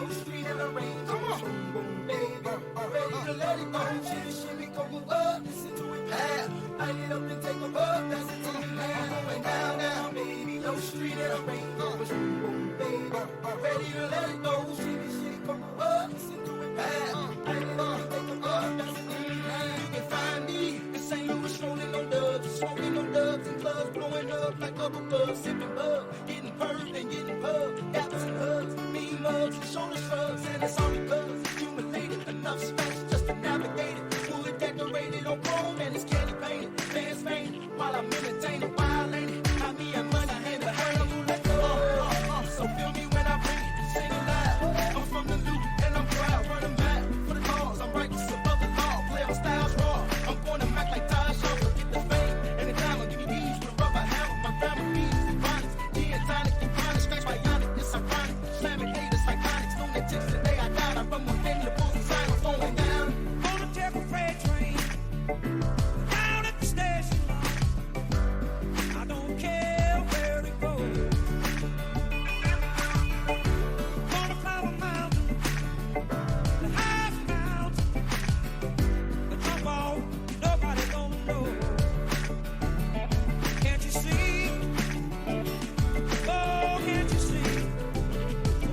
no street in the rain. Come on, baby, ready to let it go. Shimmy, shimmy, come up, listen to it pass. Light it up and take a puff, that's it to me now. Going down, down, baby, no street in the rain. Baby, ready to let it go. Shimmy, shimmy, come up, listen to it pass. Light it up and take a puff, that's it to me now. You can find me in St. Louis, rolling on dubs, smoking on dubs and clubs, blowing up like bubble buzz, sipping bug, getting purred and getting pub, gaps and hugs, mean mugs and shoulder shrugs, and it's all because accumulated enough space just to navigate it. Wood decorated on chrome and it's candy painted, fans fainted while I'm entertaining, wild ain't it? I me and money hand to hand, let's go. So feel me when I bring it, sing it loud. I'm from the loop and I'm proud, running back for the cause. I'm righteous above the law, play my styles raw. I'm gonna Mac like Taj Shaw, get the fame and the diamond, give me these with a rubber hammer. My grandma bees and bonnets, gin tonic and chronic, scratch bionic, it's ironic. Slamming haters like Onyx, lunatics the day I died. I run with the bulls and sign, I'm flowing down. On a Jericho freight train, down at the station. I don't care where it goes. Gonna climb a mountain, the highest mountain. The jump off, nobody gonna know. Can't you see? Oh, can't you see?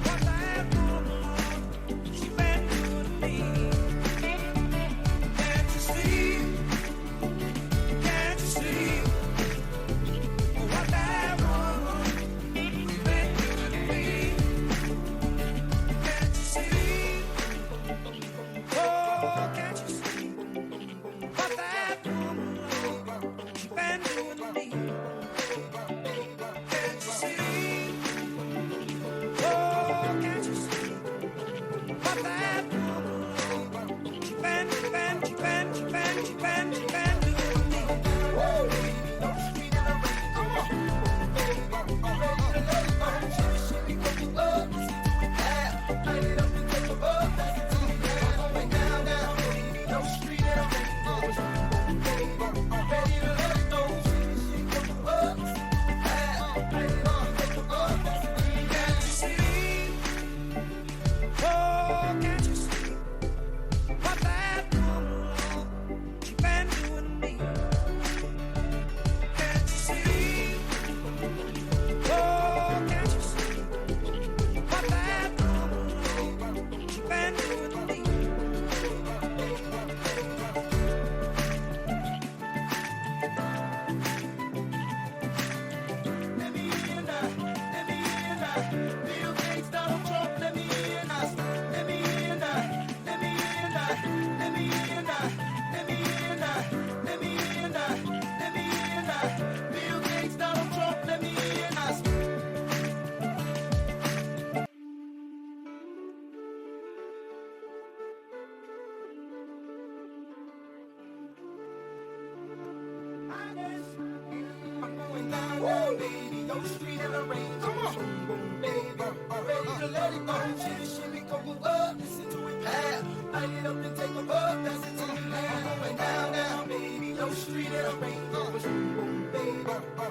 What that woman, she been doing to me. Can't you see? Can't you see? What that woman, she been doing to me. Can't you see? Oh, can't you see? What that woman, she been doing to me. Can't you see? Oh, can't you see? What that woman, she been doing to me. Woo! No street in the rain. Come on, baby, ready to let it go. Shimmy, shimmy, come up, listen to it pass. Light it up and take a puff, that's it to me now. Going down, down, baby, no street in the rain. Baby, ready to let it go. Shimmy, shimmy, come up, listen to it pass. Light it up and take a puff, that's it to me now. Can't you see? Oh, can't you see? What that woman, she been doing to me. Can't you see? Oh, can't you see? What that woman, she been doing to me. Let me in now, let me in now. Bill Gates, Donald Trump, let me in now. Let me in now, let me in now. Let me in now, let me in now. Let me in now, let me in now. Bill Gates, Donald Trump, let me in now. I'm going down, down, baby, no street in the rain. Come on, baby, ready to let it go. Shimmy, shimmy, come up, listen to it pass. Light it up and take a puff, that's it to me now. Going down, down, baby, no street in the rain. Baby,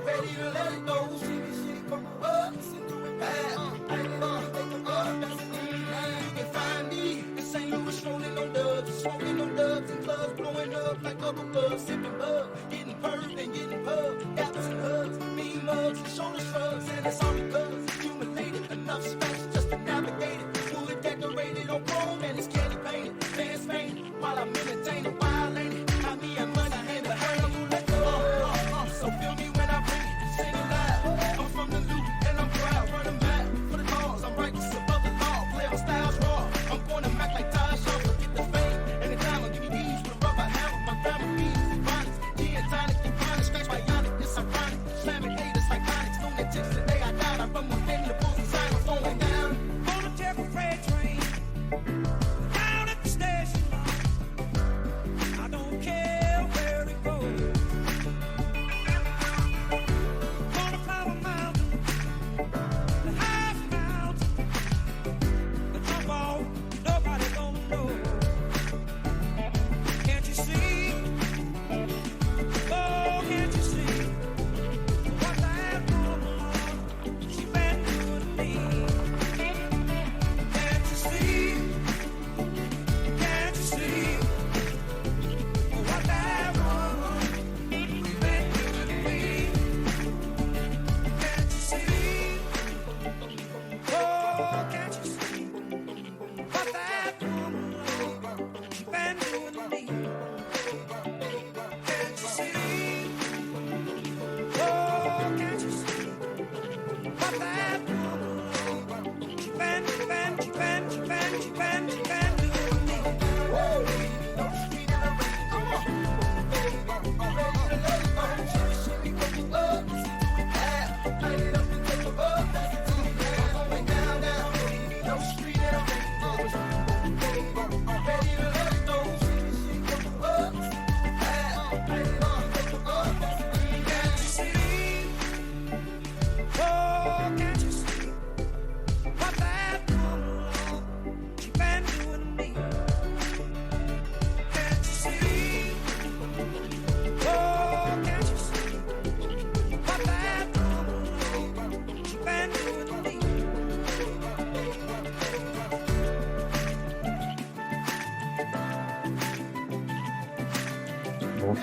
ready to let it go. Shimmy, shimmy, come up, listen to it pass. Light it up and take a puff, that's it to me now. You can find me in St. Louis, rolling on dubs, smoking on dubs and clubs, blowing up like bubble buzz, sipping bug, getting purred and getting pub, gaps and hugs, mean mugs and shoulder shrugs, and it's all because accumulated enough space just to navigate it. Wood decorated on chrome and it's candy painted, fans fainted while I'm entertaining, wild ain't it? I me and money hand to hand, let's go. So feel me when I bring it, sing it loud. I'm from the loop and I'm proud, running back for the cause. I'm righteous above the law, play my styles raw. I'm gonna Mac like Taj Shaw, get the fame and the diamond, give me these with a rubber hammer. My grandma bees and bonnets, gin tonic and chronic, scratch bionic, it's ironic. Slamming haters like Onyx, lunatics the day I died. I run with the bulls and sign, I'm flowing down. On a Jericho freight train, down at the station.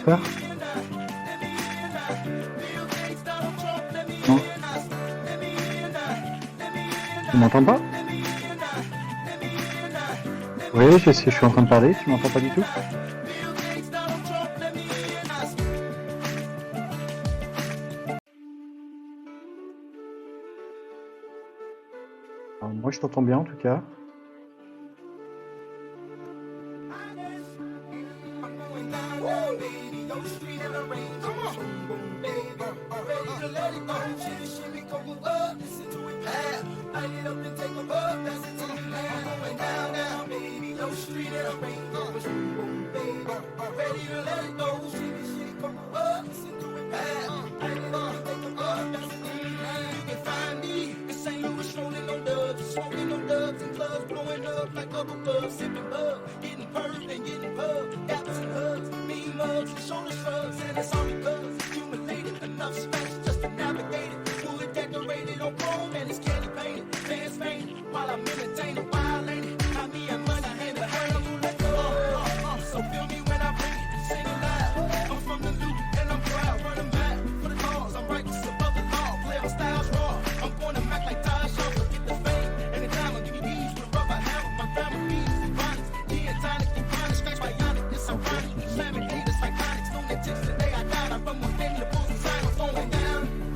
faire? Non? Tu m'entends pas? Oui, je suis en train de parler, tu m'entends pas du tout? Alors, moi je t'entends bien en tout cas.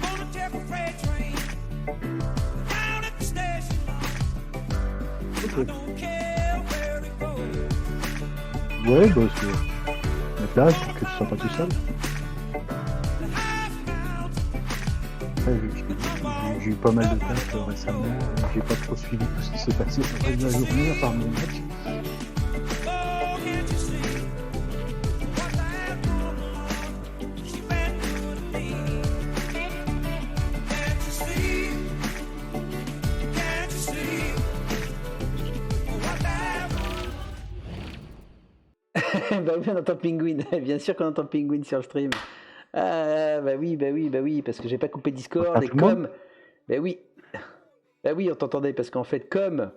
Gonna take a freight train down at the station. I don't care where it goes. Ouais, bah c'est... Mais là, je trouve que tu sois pas tout seul. Après, j'ai eu pas mal de tâches récemment, j'ai pas trop suivi tout ce qui s'est passé sur la journée à part mon match. Oh, can't you see what that woman she been doing to me? Can't you see? Can't you see what that Bah oui, on entend Penguin. Bien sûr qu'on entend Penguin sur le stream. Ah, bah oui, parce que j'ai pas coupé Discord Pas et tout le monde. comme. Bah oui, on t'entendait parce qu'en fait, comme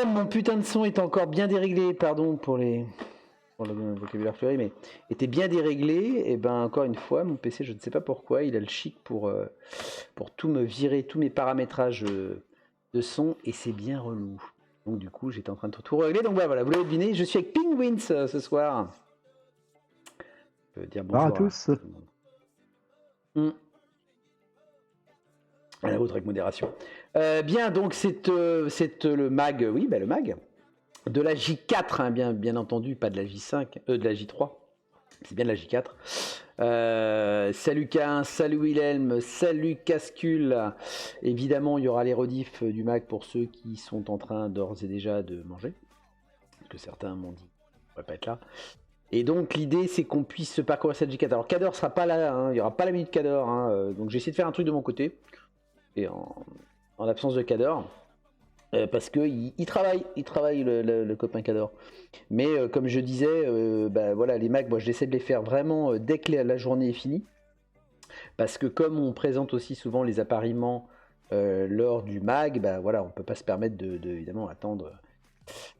mon putain de son est encore bien déréglé, pardon pour le vocabulaire fleuri, mais était bien déréglé, et ben encore une fois, mon PC, je ne sais pas pourquoi, il a le chic pour tout me virer, tous mes paramétrages de son, et c'est bien relou. Donc du coup, j'étais en train de tout régler. Donc bah, voilà, vous l'avez deviné, je suis avec Penguins ce soir. Je peux dire bonjour Bonjour à tous. tout le monde. À la vôtre avec modération. Bien, donc c'est le mag, oui, bah, le mag de la J4, hein, bien entendu, pas de la J5, de la J3. C'est bien de la J4. Salut K1, salut Wilhelm, salut Cascule. Évidemment, il y aura les rediffs du mag pour ceux qui sont en train d'ores et déjà de manger. Parce que certains m'ont dit on ne va pas être là. Et donc l'idée c'est qu'on puisse se parcourir cette J4. Alors Cador sera pas là, hein, il n'y aura pas la minute Cador. Hein, donc j'ai essayé de faire un truc de mon côté. Et en absence de Cador. Parce qu'il travaille le copain Cador. Mais comme je disais, bah, voilà, les mags, moi j'essaie de les faire vraiment dès que la journée est finie. Parce que comme on présente aussi souvent les appariements lors du mag, bah, voilà, on ne peut pas se permettre de évidemment attendre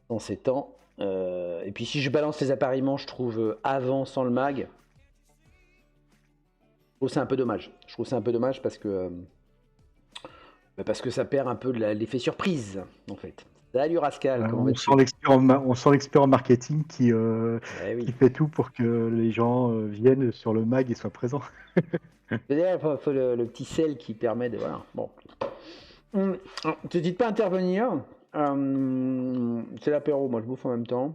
dans ces temps. Et puis si je balance les appariements, je trouve avant sans le mag, je trouve c'est un peu dommage. Je trouve c'est un peu dommage parce que ça perd un peu l'effet surprise, en fait. Salut Rascal, comment vas-tu ? On sent l'expert en marketing qui Oui. fait tout pour que les gens viennent sur le mag et soient présents. Il faut le petit sel qui permet de... Voilà, bon. N'hésite pas à intervenir. C'est l'apéro, moi je bouffe en même temps.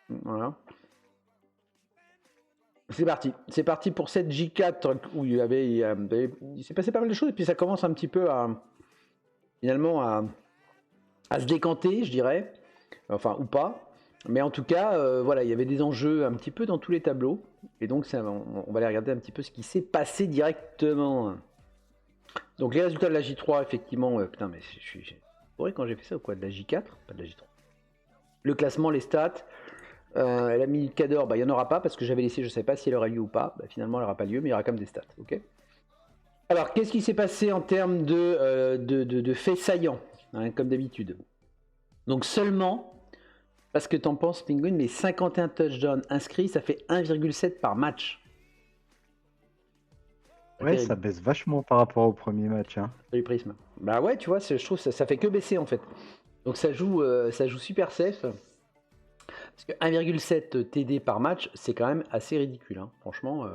Voilà. C'est parti pour cette J4 où il s'est passé pas mal de choses et puis ça commence un petit peu à se décanter, je dirais, enfin ou pas, mais en tout cas, voilà, il y avait des enjeux un petit peu dans tous les tableaux et donc on va aller regarder un petit peu ce qui s'est passé directement. Donc les résultats de la J3, effectivement, putain, mais je suis bourré quand j'ai fait ça ou quoi, de la J4, pas de la J3. Le classement, les stats. La minute Cador, il n'y en aura pas parce que j'avais laissé, je ne savais pas si elle aurait lieu ou pas. Finalement, elle n'aura pas lieu, mais il y aura quand même des stats. Okay, alors, qu'est-ce qui s'est passé en termes de faits saillants, hein, comme d'habitude. Donc, seulement pas ce que t'en penses, Penguin, mais 51 touchdowns inscrits, ça fait 1,7 par match. Ouais, Terrible. ça baisse vachement par rapport au premier match. Hein. Salut Prisme. Bah ouais, tu vois, je trouve que ça fait que baisser en fait. Donc ça joue super safe. Parce que 1,7 TD par match, c'est quand même assez ridicule. Hein. Franchement.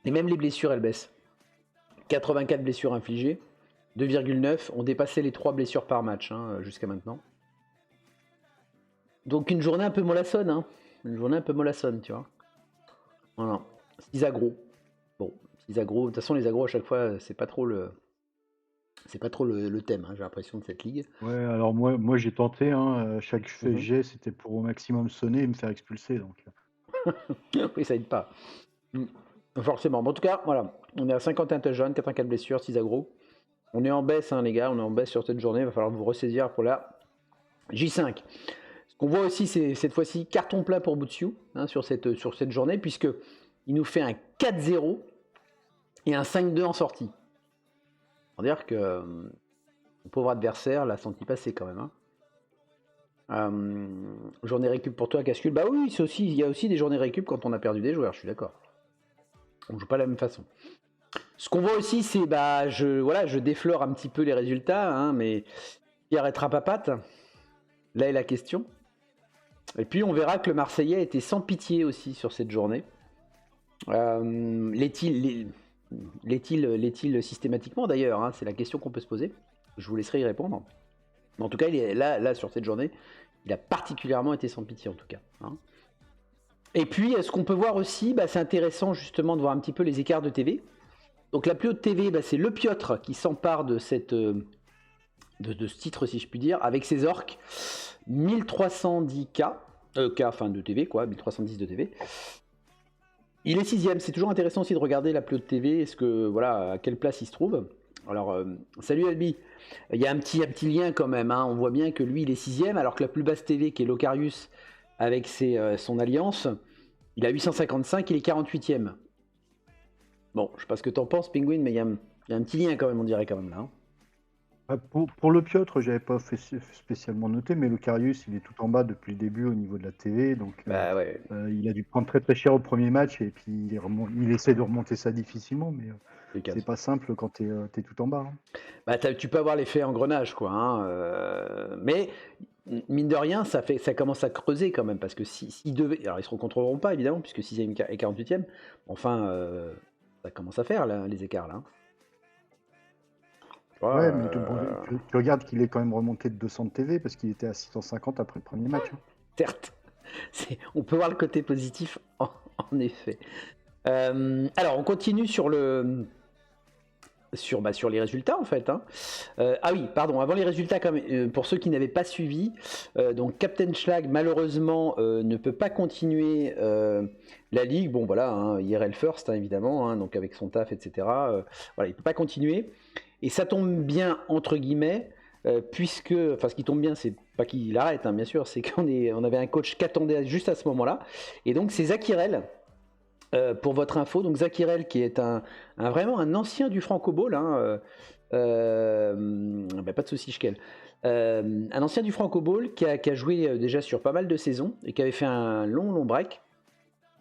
Et même les blessures, elles baissent. 84 blessures infligées. 2,9. On dépassait les 3 blessures par match hein, jusqu'à maintenant. Donc une journée un peu mollassonne. Hein. Une journée un peu mollassonne, tu vois. Voilà. 6 agros. Bon, 6 agros. De toute façon, les agros à chaque fois, c'est pas trop le thème, hein, j'ai l'impression de cette ligue. Ouais, alors moi j'ai tenté, hein, chaque Mhm. jet c'était pour au maximum sonner et me faire expulser. Donc. Oui, ça aide pas. Forcément. Bon, en tout cas, voilà. On est à 51 touchdowns, 84 blessures, 6 agros. On est en baisse, hein, les gars. On est en baisse sur cette journée. Il va falloir vous ressaisir pour la J5. Ce qu'on voit aussi, c'est cette fois-ci carton plein pour Boutsiou hein, sur cette journée, puisque il nous fait un 4-0 et un 5-2 en sortie. C'est-à-dire que le pauvre adversaire l'a senti passer quand même. Hein. Journée récup pour toi, Cascule. Bah oui, il y a aussi des journées récup quand on a perdu des joueurs, je suis d'accord. On joue pas de la même façon. Ce qu'on voit aussi, c'est je déflore un petit peu les résultats, hein, mais qui arrêtera Papate? Là est la question. Et puis on verra que le Marseillais était sans pitié aussi sur cette journée. L'est-il systématiquement d'ailleurs hein, c'est la question qu'on peut se poser. Je vous laisserai y répondre. Mais en tout cas, il est là sur cette journée, il a particulièrement été sans pitié en tout cas. Hein. Et puis, ce qu'on peut voir aussi, c'est intéressant justement de voir un petit peu les écarts de TV. Donc la plus haute TV, c'est Le Piotr qui s'empare de ce titre, si je puis dire, avec ses orques. 1310 K de TV, quoi, 1310 de TV. Il est 6ème, c'est toujours intéressant aussi de regarder la plus haute TV, à quelle place il se trouve. Alors, salut Albi, il y a un petit lien quand même, hein. On voit bien que lui il est 6ème, alors que la plus basse TV qui est Locarius avec son alliance, il a 855, il est 48ème. Bon, je sais pas ce que t'en penses Penguin, mais il y a un petit lien quand même, on dirait quand même là. Hein. Pour le Piotr, j'avais pas spécialement noté, mais le Carius, il est tout en bas depuis le début au niveau de la TV, donc Ouais. Il a dû prendre très très cher au premier match et puis il essaie de remonter ça difficilement, mais c'est pas simple quand t'es tout en bas. Hein. Tu peux avoir l'effet engrenage, quoi. Hein, mais mine de rien, ça commence à creuser quand même, parce que s'ils devaient, alors ils se rencontreront pas évidemment, puisque 6ème et 48ème, enfin, ça commence à faire là, les écarts là. Hein. Ouais, mais tu regardes qu'il est quand même remonté de 200 de TV parce qu'il était à 650 après le premier match. Hein. Certes, on peut voir le côté positif en effet. Alors on continue sur les résultats en fait. Hein. Ah oui, pardon, avant les résultats, pour ceux qui n'avaient pas suivi, donc Captain Schlag malheureusement ne peut pas continuer la ligue. Bon voilà, hein, IRL First hein, évidemment, hein, donc avec son taf, etc. Voilà, il peut pas continuer. Et ça tombe bien, entre guillemets, puisque, ce qui tombe bien, c'est pas qu'il arrête, hein, bien sûr, c'est qu'on avait un coach qu'attendait juste à ce moment-là. Et donc, c'est Zakirel, pour votre info. Donc, Zakirel, qui est vraiment un ancien du Franco Bowl, hein, pas de soucis, Schkel. Un ancien du Franco Bowl qui a joué déjà sur pas mal de saisons et qui avait fait un long break.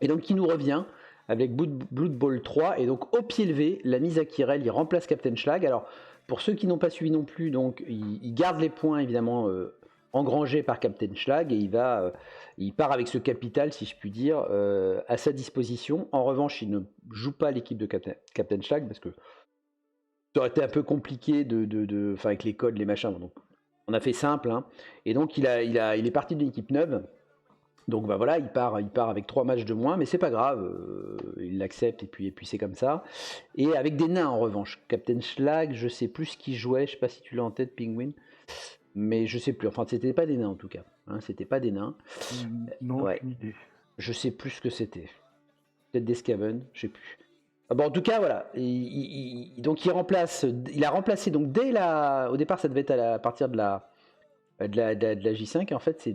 Et donc, qui nous revient avec Blood Bowl 3, et donc au pied levé, l'ami Zakirel, il remplace Captain Schlag. Alors, pour ceux qui n'ont pas suivi non plus, donc il garde les points évidemment engrangés par Captain Schlag, et il part avec ce capital, si je puis dire, à sa disposition. En revanche, il ne joue pas l'équipe de Captain Schlag, parce que ça aurait été un peu compliqué avec les codes, les machins. Donc, on a fait simple, hein. Et donc il est parti d'une équipe neuve. Donc voilà, il part avec 3 matchs de moins, mais c'est pas grave, il l'accepte et puis c'est comme ça. Et avec des nains en revanche. Captain Schlag, je sais plus ce qu'il jouait, je sais pas si tu l'as en tête, Penguin, mais je sais plus. Enfin, c'était pas des nains en tout cas. Hein, c'était pas des nains. Non, aucune idée. Je sais plus ce que c'était. Peut-être des Scaven, je sais plus. Bon, en tout cas, voilà. Donc il a remplacé donc au départ, ça devait être à partir de la J5, en fait,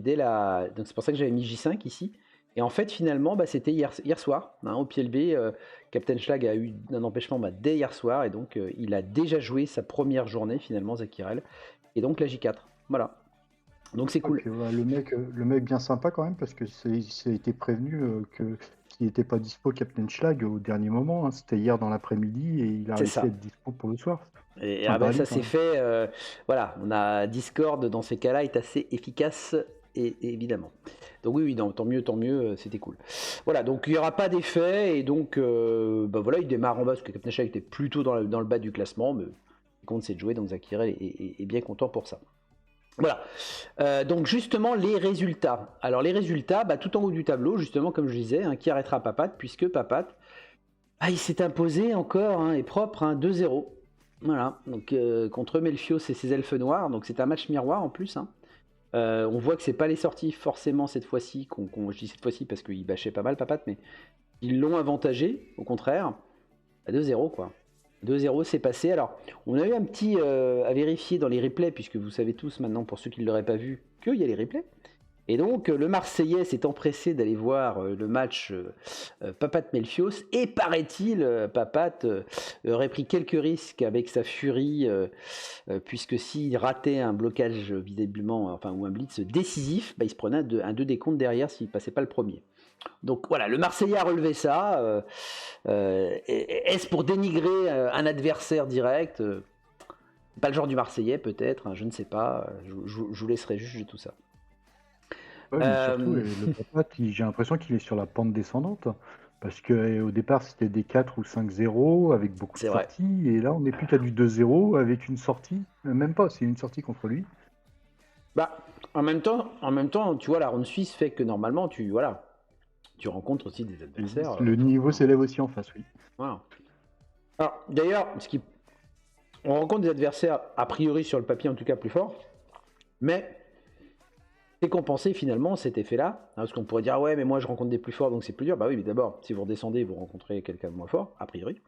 donc c'est pour ça que j'avais mis J5 ici. Et en fait, finalement, c'était hier soir, hein, au pied levé. Captain Schlag a eu un empêchement dès hier soir, et donc il a déjà joué sa première journée, finalement, Zakirel. Et donc la J4, voilà. Donc c'est cool. Ok, ouais, le mec bien sympa quand même, parce que ça a été prévenu qu'il n'était pas dispo Captain Schlag au dernier moment. Hein. C'était hier dans l'après-midi et il a C'est réussi ça. à être dispo pour le soir. Et Sympa à ça lui quand s'est même. fait. Voilà, on a Discord dans ces cas-là est assez efficace et évidemment. Donc oui, non, tant mieux, c'était cool. Voilà, donc il n'y aura pas d'effet et donc voilà, il démarre en bas parce que Captain Shaq était plutôt dans le bas du classement, mais il compte c'est de jouer, donc Zakirel est bien content pour ça. Voilà, donc justement les résultats. Alors les résultats, tout en haut du tableau, justement comme je disais, qui arrêtera Papat, puisque Papat, il s'est imposé encore, et propre, 2-0. Voilà, donc contre Melfios et ses elfes noirs, donc c'est un match miroir en plus. On voit que c'est pas les sorties forcément cette fois-ci, je dis cette fois-ci parce qu'il bâchait pas mal Papat, mais ils l'ont avantagé, au contraire, à 2-0 quoi. 2-0 c'est passé. Alors, on a eu un petit à vérifier dans les replays, puisque vous savez tous maintenant, pour ceux qui ne l'auraient pas vu, qu'il y a les replays. Et donc, le Marseillais s'est empressé d'aller voir le match Papat-Melfios, et paraît-il, Papat aurait pris quelques risques avec sa furie, puisque s'il ratait un blocage visiblement, ou un blitz décisif, il se prenait un 2 décompte derrière s'il ne passait pas le premier. Donc voilà, le Marseillais a relevé ça. Est-ce pour dénigrer un adversaire direct pas le genre du Marseillais peut-être, je ne sais pas. Je vous laisserai juger tout ça. Ouais, mais surtout, le Papat, j'ai l'impression qu'il est sur la pente descendante. Parce qu'au départ, c'était des 4 ou 5-0 avec beaucoup de C'est vrai. sorties. Et là, on n'est plus qu'à du 2-0 avec une sortie. Même pas, c'est une sortie contre lui. En même temps, tu vois, la ronde suisse fait que normalement, tu rencontres aussi des adversaires. Le niveau s'élève aussi en face, oui. Voilà. Alors, d'ailleurs, on rencontre des adversaires, a priori sur le papier en tout cas plus forts, mais c'est compensé finalement cet effet-là, parce qu'on pourrait dire ouais, mais moi je rencontre des plus forts donc c'est plus dur. Bah oui, mais d'abord, si vous redescendez, vous rencontrez quelqu'un de moins fort, a priori.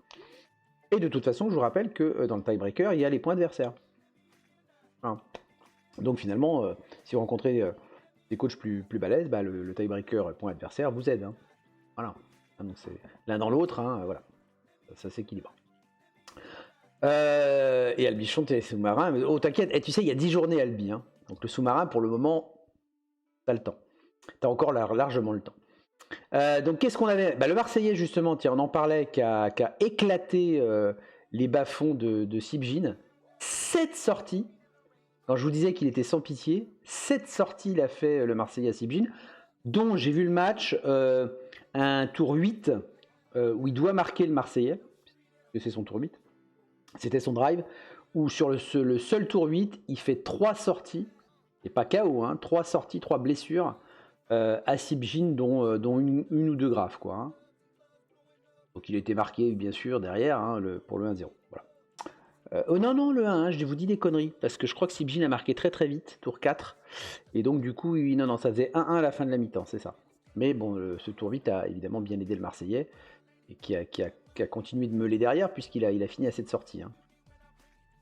Et de toute façon, je vous rappelle que dans le tiebreaker, il y a les points adversaires. Voilà. Donc finalement, si vous rencontrez des coachs plus balèzes, le tiebreaker point adversaire vous aide. Voilà. Donc c'est l'un dans l'autre, voilà. Ça s'équilibre. Et Albichon, t'es sous-marin. Oh, t'inquiète, tu sais, il y a 10 journées, Albi. Donc le sous-marin, pour le moment, t'as le temps. T'as encore largement le temps. Donc qu'est-ce qu'on avait ? Le Marseillais, justement, tiens, on en parlait, qui a éclaté les bas-fonds de Sibjin. 7 sorties. Quand je vous disais qu'il était sans pitié, 7 sorties il a fait le Marseillais à Sibjin, dont j'ai vu le match, un tour 8, où il doit marquer le Marseillais, parce que c'est son tour 8. C'était son drive, où sur le seul tour 8, il fait 3 sorties, et pas KO, 3 sorties, 3 blessures à Sibjin, dont une ou deux graves, quoi. Donc il était marqué, bien sûr, derrière, pour le 1-0. Voilà. Non, le 1, je vous dis des conneries, parce que je crois que Sibjin a marqué très très vite, tour 4, et donc du coup, non, ça faisait 1-1 à la fin de la mi-temps, c'est ça. Mais bon, ce tour 8 a évidemment bien aidé le Marseillais, et qui a continué de meuler derrière, puisqu'il a fini à cette sortie.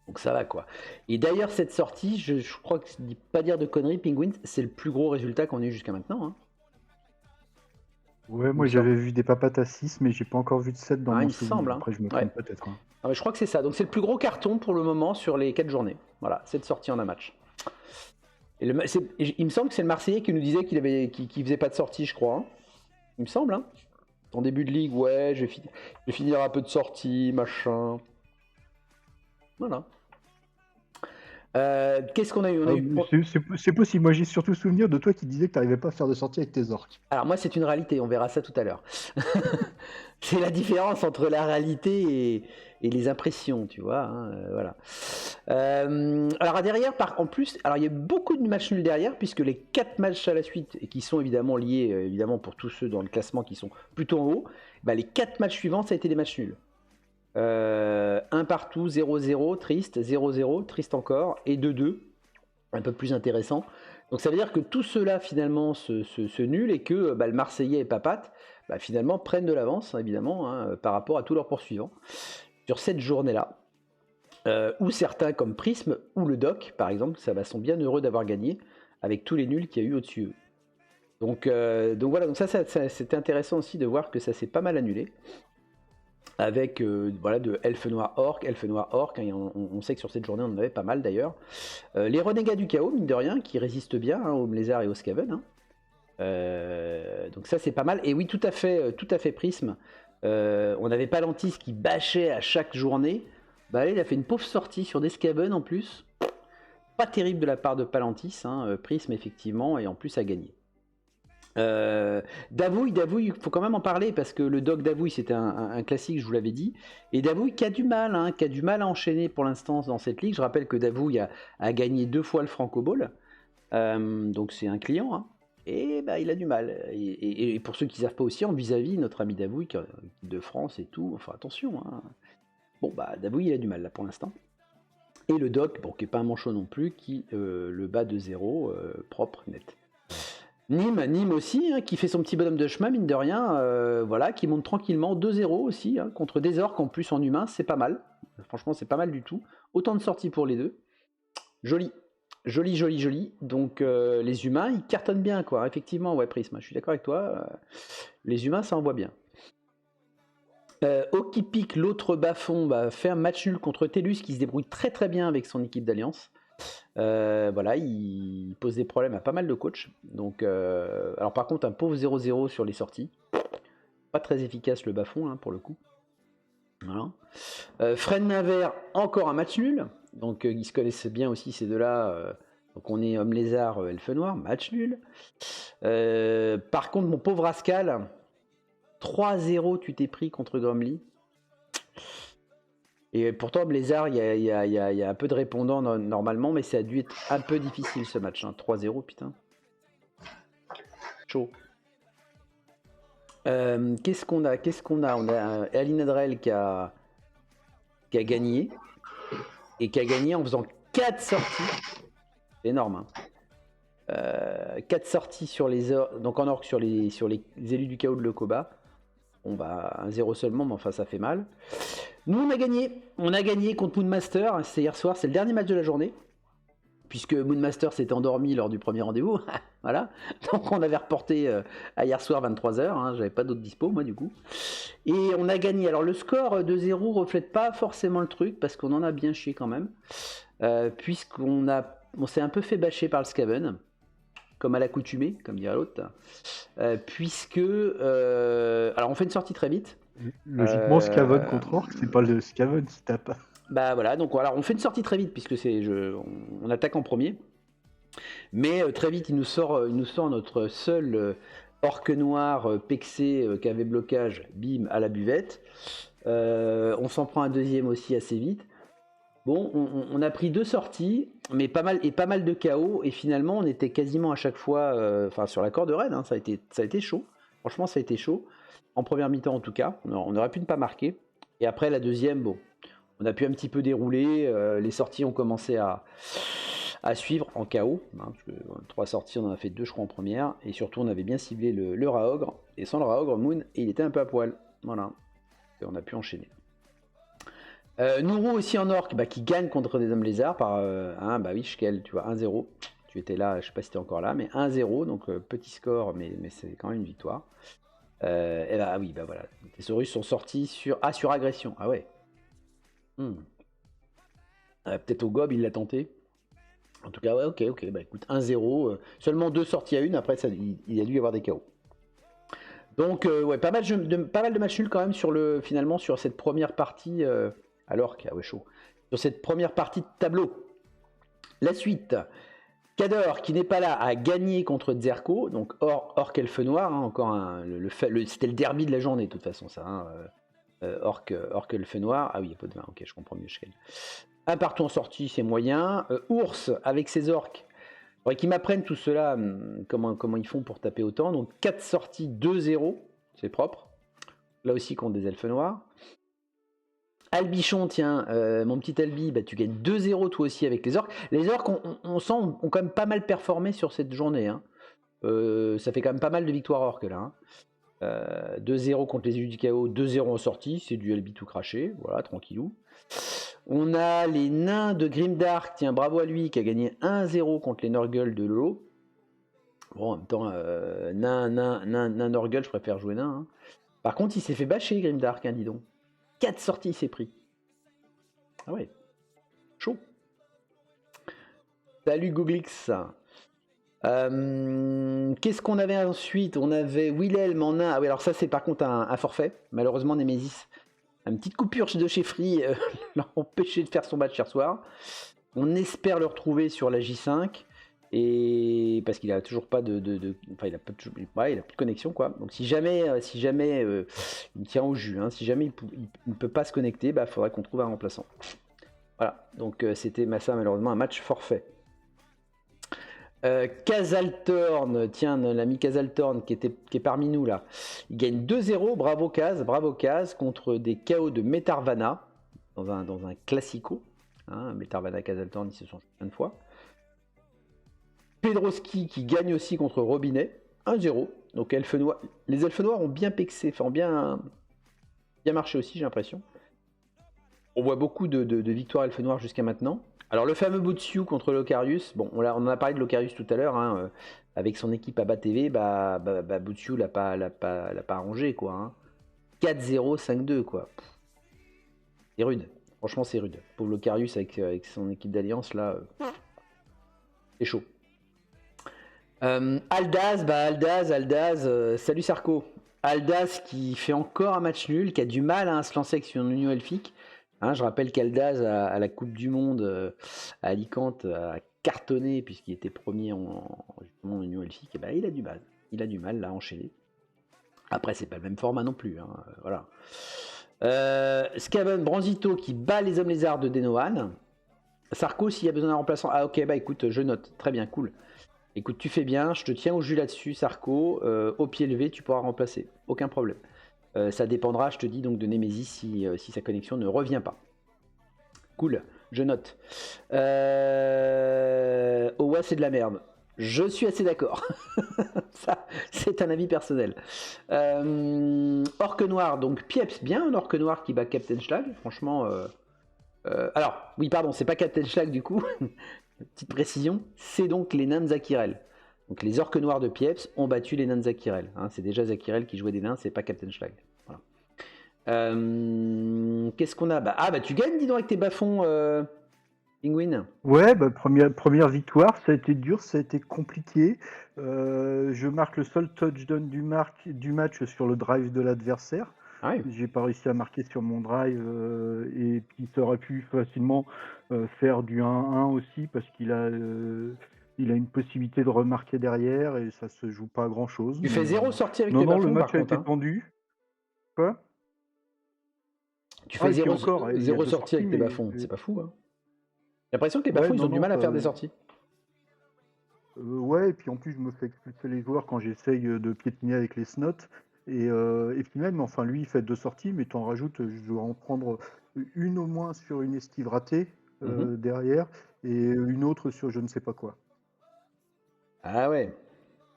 Donc ça va, quoi. Et d'ailleurs, cette sortie, je crois que je dis pas dire de conneries, Penguins, c'est le plus gros résultat qu'on ait eu jusqu'à maintenant. Ouais, moi j'avais vu des Papates à 6, mais j'ai pas encore vu de 7 dans mon il me souvenir. semble. Après, je me trompe peut-être. Je crois que c'est ça. Donc c'est le plus gros carton pour le moment sur les 4 journées. Voilà, cette sortie en un match. Et il me semble que c'est le Marseillais qui nous disait qu'il faisait pas de sortie, je crois. Il me semble. En début de ligue, ouais, je vais finir un peu de sortie, machin. Voilà. Qu'est-ce qu'on a eu, C'est possible, moi j'ai surtout souvenir de toi qui disais que tu n'arrivais pas à faire de sortie avec tes orques. Alors moi c'est une réalité, on verra ça tout à l'heure. C'est la différence entre la réalité et les impressions, tu vois. Voilà. Alors derrière, en plus, alors il y a beaucoup de matchs nuls derrière, puisque les 4 matchs à la suite, et qui sont évidemment liés, évidemment pour tous ceux dans le classement qui sont plutôt en haut, les 4 matchs suivants, ça a été des matchs nuls. 1 partout, 0-0, triste, 0-0, triste encore, et 2-2, un peu plus intéressant. Donc ça veut dire que tout cela finalement se nul, et que le Marseillais et Papat finalement prennent de l'avance, évidemment, par rapport à tous leurs poursuivants sur cette journée-là. Ou certains comme Prism ou le Doc, par exemple, sont bien heureux d'avoir gagné avec tous les nuls qu'il y a eu au-dessus. Donc voilà, donc ça c'était intéressant aussi de voir que ça s'est pas mal annulé. avec voilà, de Elfe Noir Orc, hein, et on sait que sur cette journée on en avait pas mal d'ailleurs. Les renégats du chaos, mine de rien, qui résistent bien hein, aux Lézards et aux Skaven. Hein. Donc ça c'est pas mal. Et oui, tout à fait Prisme. On avait Palantis qui bâchait à chaque journée. Bah là, il a fait une pauvre sortie sur des Skaven en plus. Pas terrible de la part de Palantis, hein, Prisme effectivement, et en plus a gagné. Davouille, il faut quand même en parler parce que le dog Davouille c'était un classique, je vous l'avais dit, et Davouille qui a du mal à enchaîner pour l'instant dans cette ligue. Je rappelle que Davouille a gagné 2 fois le Franco Bowl, donc c'est un client, hein, et bah, il a du mal. Et pour ceux qui ne savent pas aussi, en vis-à-vis notre ami Davouille de France et tout, enfin attention, hein. Bon bah Davouille il a du mal là pour l'instant. Et le doc, bon, qui n'est pas un manchot non plus, qui le bat de 0, propre, net. Nîmes aussi, hein, qui fait son petit bonhomme de chemin, mine de rien, voilà, qui monte tranquillement 2-0 aussi, hein, contre des orques en plus en humain, c'est pas mal. Franchement, c'est pas mal du tout. Autant de sorties pour les deux. Joli. Donc les humains, ils cartonnent bien, quoi. Effectivement, ouais, Prisme, je suis d'accord avec toi. Les humains, ça envoie bien. Okipik, l'autre bas-fond, fait un match nul contre Tellus qui se débrouille très très bien avec son équipe d'alliance. Voilà, il pose des problèmes à pas mal de coachs. Donc, alors par contre, un pauvre 0-0 sur les sorties. Pas très efficace le bas-fond hein, pour le coup. Voilà. Fred Naver, encore un match nul. Donc ils se connaissent bien aussi ces deux-là. Donc on est homme lézard, elfe noir, match nul. Par contre, mon pauvre Rascal, 3-0 tu t'es pris contre Grumly. Et pourtant, Blizzard, il y a un peu de répondants normalement, mais ça a dû être un peu difficile ce match. Hein. 3-0, putain. Chaud. Qu'est-ce qu'on a On a Aline Adrel qui a gagné. Et qui a gagné en faisant 4 sorties. C'est énorme. Hein. 4 sorties sur les orques, donc en orque sur les élus du chaos de Lekoba. On va 1-0 seulement, mais enfin ça fait mal. Nous on a gagné contre Moonmaster, c'est hier soir, c'est le dernier match de la journée, puisque Moonmaster s'était endormi lors du premier rendez-vous, voilà, donc on avait reporté à hier soir 23h, hein, j'avais pas d'autres dispo moi du coup, et on a gagné. Alors le score 2-0 reflète pas forcément le truc, parce qu'on en a bien chié quand même, puisqu'on s'est un peu fait bâcher par le Skaven, comme à l'accoutumée, comme dirait l'autre, puisque... alors on fait une sortie très vite. Logiquement, Skaven contre Orc, c'est pas le Skaven qui tape. Bah voilà, donc voilà, on fait une sortie très vite, puisque on attaque en premier. Mais très vite, il nous sort notre seul orque noir pexé qui avait blocage, bim, à la buvette. On s'en prend un deuxième aussi assez vite. Bon, on a pris 2 sorties, mais pas mal de KO, et finalement on était quasiment à chaque fois, sur la corde raide, hein, ça a été chaud. Franchement, ça a été chaud. En première mi-temps en tout cas, on aurait pu ne pas marquer. Et après la deuxième, bon, on a pu un petit peu dérouler. Les sorties ont commencé à suivre en KO. Hein, parce que 3 sorties, on en a fait 2 je crois en première. Et surtout on avait bien ciblé le Raogre. Et sans le Raogre, Moon, et il était un peu à poil. Voilà. Et on a pu enchaîner. Nourou aussi en orc, qui gagne contre des hommes lézards par bah oui, Shkel, tu vois, 1-0. Tu étais là, je sais pas si tu es encore là, mais 1-0, donc petit score, mais c'est quand même une victoire. Et là, oui, bah voilà. Les Saurus sont sortis sur agression. Ah ouais. Peut-être au Gob, il l'a tenté. En tout cas, ouais, ok. Bah écoute, 1-0. Seulement 2 sorties à une. Après, il a dû y avoir des KO. Donc, ouais, pas mal de matchs nuls quand même finalement sur cette première partie. Alors qu'il ouais, chaud. Sur cette première partie de tableau. La suite. Kador, qui n'est pas là, a gagné contre Zerko, donc Orc Elfe Noir, hein, encore c'était le derby de la journée de toute façon ça. Hein, Orc Elfe Noir, ah oui, il n'y a pas de vin, ok, je comprends mieux. Un partout en sortie, c'est moyen. Ours avec ses orques, faudrait qu'ils m'apprennent tout cela, comment ils font pour taper autant. Donc 4 sorties, 2-0, c'est propre. Là aussi contre des Elfes Noirs. Albichon, tiens, mon petit Albi, tu gagnes 2-0 toi aussi avec les orques. Les orques, on sent, ont quand même pas mal performé sur cette journée. Hein. Ça fait quand même pas mal de victoires orques là. Hein. 2-0 contre les élus du chaos, 2-0 en sortie, c'est du Albi tout craché, voilà, tranquillou. On a les nains de Grimdark, tiens, bravo à lui, qui a gagné 1-0 contre les Nurgle de Lolo. Bon, en même temps, nain Nurgle, je préfère jouer nain. Hein. Par contre, il s'est fait bâcher Grimdark, hein, dis donc. 4 sorties, il s'est pris. Ah ouais, chaud. Salut Googlix. Qu'est-ce qu'on avait ensuite? On avait Wilhelm en 1. Ah oui, alors ça, c'est par contre un forfait. Malheureusement, Nemesis, une petite coupure de chez Free l'a empêché de faire son match hier soir. On espère le retrouver sur la J5. Et parce qu'il a toujours pas enfin, il a plus de connexion, quoi. Donc si jamais il me tient au jus, hein, si jamais il ne peut pas se connecter, bah faudrait qu'on trouve un remplaçant. Voilà. Donc c'était ça, malheureusement, un match forfait. Kazaltorn, tiens, l'ami Kazaltorn qui est parmi nous là, il gagne 2-0, bravo Kaz, contre des KO de Metarvana dans un classico. Hein, Metarvana Kazaltorn, ils se sont joués plein de fois. Pedroski qui gagne aussi contre Robinet, 1-0. Donc les elfes noirs ont bien pexé, enfin bien marché aussi, j'ai l'impression. On voit beaucoup de victoires elfes noirs jusqu'à maintenant. Alors le fameux Butsu contre Locarius, bon, on en a parlé de Locarius tout à l'heure, hein, avec son équipe à BATV, Butsu l'a pas arrangé, quoi. Hein. 4-0, 5-2, quoi. C'est rude, franchement c'est rude. Pauvre Locarius avec son équipe d'alliance, là, c'est chaud. Aldaz, salut Sarko. Aldaz qui fait encore un match nul, qui a du mal à se lancer avec son union elfique. Hein, je rappelle qu'Aldaz à la Coupe du Monde à Alicante a cartonné puisqu'il était premier justement en union elfique. Et ben, il a du mal là à enchaîner. Après c'est pas le même format non plus. Hein, voilà. Skaven Branzito qui bat les hommes lézards de Denohan. Sarko, s'il y a besoin d'un remplaçant. Ah ok, bah écoute, je note. Très bien, cool. Écoute, tu fais bien, je te tiens au jus là-dessus, Sarko. Au pied levé, tu pourras remplacer. Aucun problème. Ça dépendra, je te dis, donc de Nemesis si sa connexion ne revient pas. Cool, je note. Ouais, c'est de la merde. Je suis assez d'accord. Ça, c'est un avis personnel. Orque Noir, donc Pieps, bien un Orque Noir qui bat Captain Schlag. Franchement... alors, oui, pardon, c'est pas Captain Schlag du coup. Petite précision, c'est donc les nains de Zakirel. Donc les orques noirs de Pieps ont battu les nains de Zakirel. Hein, c'est déjà Zakirel qui jouait des nains, c'est pas Captain Schlag. Voilà. Qu'est-ce qu'on a? Tu gagnes, dis donc, avec tes bas-fonds, Penguin. Ouais, première victoire, ça a été dur, ça a été compliqué. Je marque le seul touchdown du match sur le drive de l'adversaire. Ah oui. J'ai pas réussi à marquer sur mon drive et puis ça aurait pu facilement faire du 1-1 aussi parce qu'il a une possibilité de remarquer derrière et ça se joue pas à grand chose. Tu fais 0 sortie avec tes bas-fonds. Non, le match par a contre, été tendu. Quoi? Tu fais 0 encore, sortie avec tes bas-fonds, c'est pas fou. Hein. J'ai l'impression que les bas-fonds, ils ont du mal à faire des sorties. Ouais, et puis en plus, je me fais expulser les joueurs quand j'essaye de piétiner avec les snots. Et puis même, enfin, lui, il fait 2 sorties, mais t'en rajoutes, je dois en prendre une au moins sur une esquive ratée derrière, et une autre sur je ne sais pas quoi. Ah ouais.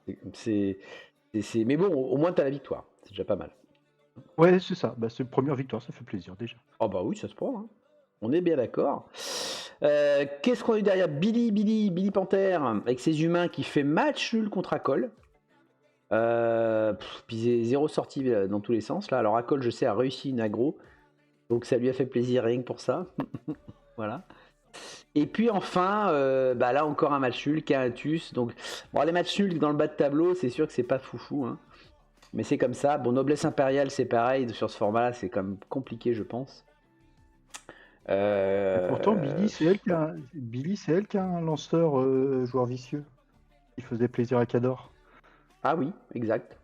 Mais bon, au moins, t'as la victoire. C'est déjà pas mal. Ouais, c'est ça. C'est une première victoire, ça fait plaisir déjà. Oh bah oui, ça se prend. Hein. On est bien d'accord. Qu'est-ce qu'on a eu derrière? Billy Panther, avec ses humains qui fait match nul contre Acol. Puis 0 sortie dans tous les sens là. Alors Acol, je sais, a réussi une aggro, donc ça lui a fait plaisir rien que pour ça. Voilà. Et puis enfin là encore un match nul, Kaintus. Donc bon, les matchs nuls dans le bas de tableau, c'est sûr que c'est pas foufou, hein. Mais c'est comme ça. Bon, Noblesse Impériale, c'est pareil sur ce format là, c'est quand même compliqué, je pense. Pourtant, Billy, c'est elle qui a un lanceur joueur vicieux qui faisait plaisir à Cador. Ah oui, exact.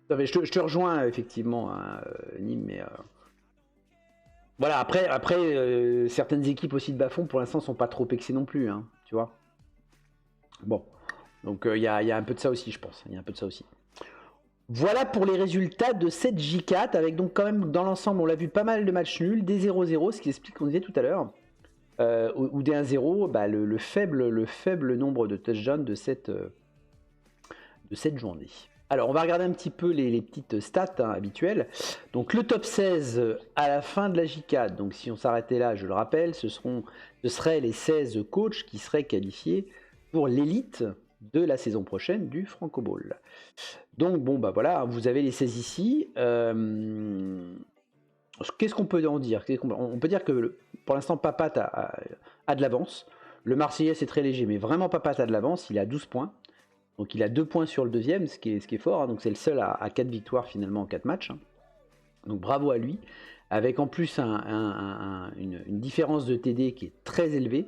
Je te rejoins effectivement, hein, Nîmes, mais voilà. Après, certaines équipes aussi de bas-fond pour l'instant sont pas trop pexées non plus, hein, tu vois. Bon, donc il y a un peu de ça aussi, je pense. Il y a un peu de ça aussi. Voilà pour les résultats de cette J4, avec donc quand même dans l'ensemble, on l'a vu, pas mal de matchs nuls, des 0-0, ce qui explique qu'on disait tout à l'heure, ou des 1-0, le faible nombre de touchdowns de cette journée. Alors on va regarder un petit peu les petites stats habituelles. Donc le top 16 à la fin de la J4, donc si on s'arrêtait là, je le rappelle, ce seraient les 16 coachs qui seraient qualifiés pour l'élite de la saison prochaine du Franco Bowl. Donc bon, voilà, vous avez les 16 ici. Qu'est-ce qu'on peut en dire? On peut dire que pour l'instant, Papat a de l'avance. Le Marseillais, c'est très léger, mais vraiment, Papat a de l'avance. Il est à 12 points. Donc, il a 2 points sur le deuxième, ce qui est fort. Hein. Donc, c'est le seul à 4 victoires finalement en 4 matchs. Hein. Donc, bravo à lui. Avec en plus une différence de TD qui est très élevée.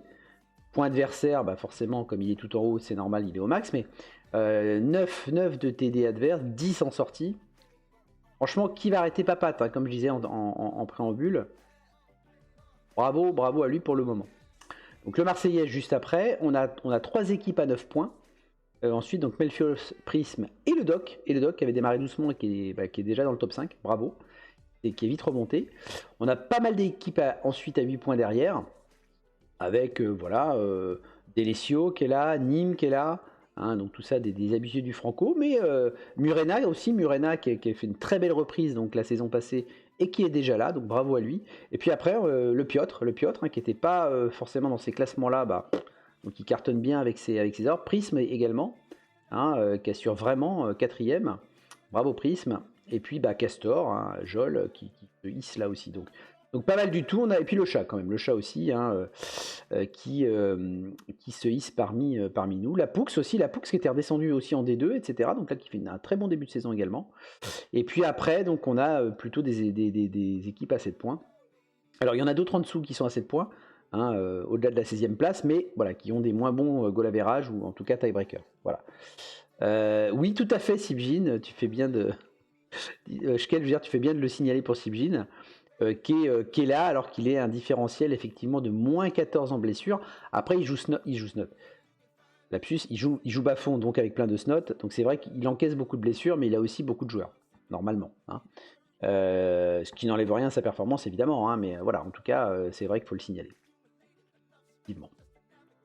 Point adversaire, bah forcément, comme il est tout en haut, c'est normal, il est au max. Mais 9 de TD adverse, 10 en sortie. Franchement, qui va arrêter Papat, hein, comme je disais en préambule. Bravo à lui pour le moment. Donc le Marseillais juste après, on a 3 équipes à 9 points. Ensuite, donc Melfios, Prism et le Doc. Et le Doc qui avait démarré doucement et qui est déjà dans le top 5. Bravo. Et qui est vite remonté. On a pas mal d'équipes ensuite à 8 points derrière. Avec Delesio qui est là, Nîmes qui est là. Hein, donc tout ça des habitués du Franco. Mais Murena aussi, qui a fait une très belle reprise donc la saison passée et qui est déjà là. Donc bravo à lui. Et puis après, le Piotr hein, qui n'était pas forcément dans ces classements-là. Donc il cartonne bien avec ses ordres. Prism également, hein, qui assure vraiment 4ème. Bravo Prism. Et puis Castor, hein, Jol, qui se hisse là aussi. Donc pas mal du tout. Et puis le chat quand même. Le chat aussi, hein, qui se hisse parmi nous. La Poux aussi. La Poux qui était redescendue aussi en D2, etc. Donc là qui fait un très bon début de saison également. Et puis après, donc on a plutôt des équipes à 7 points. Alors il y en a d'autres en dessous qui sont à 7 points. Hein, au-delà de la 16e place, mais voilà, qui ont des moins bons goal average ou en tout cas tiebreaker. Voilà. Oui, tout à fait, Sibjin, tu fais bien de. Shkel, je veux dire, tu fais bien de le signaler pour Sibjin, qui est là alors qu'il est un différentiel effectivement de moins 14 en blessure. Après, il joue snot. Lapsus, il joue bas fond, donc avec plein de snot. Donc c'est vrai qu'il encaisse beaucoup de blessures, mais il a aussi beaucoup de joueurs, normalement. Hein. Ce qui n'enlève rien à sa performance, évidemment. Hein, mais voilà, en tout cas, c'est vrai qu'il faut le signaler.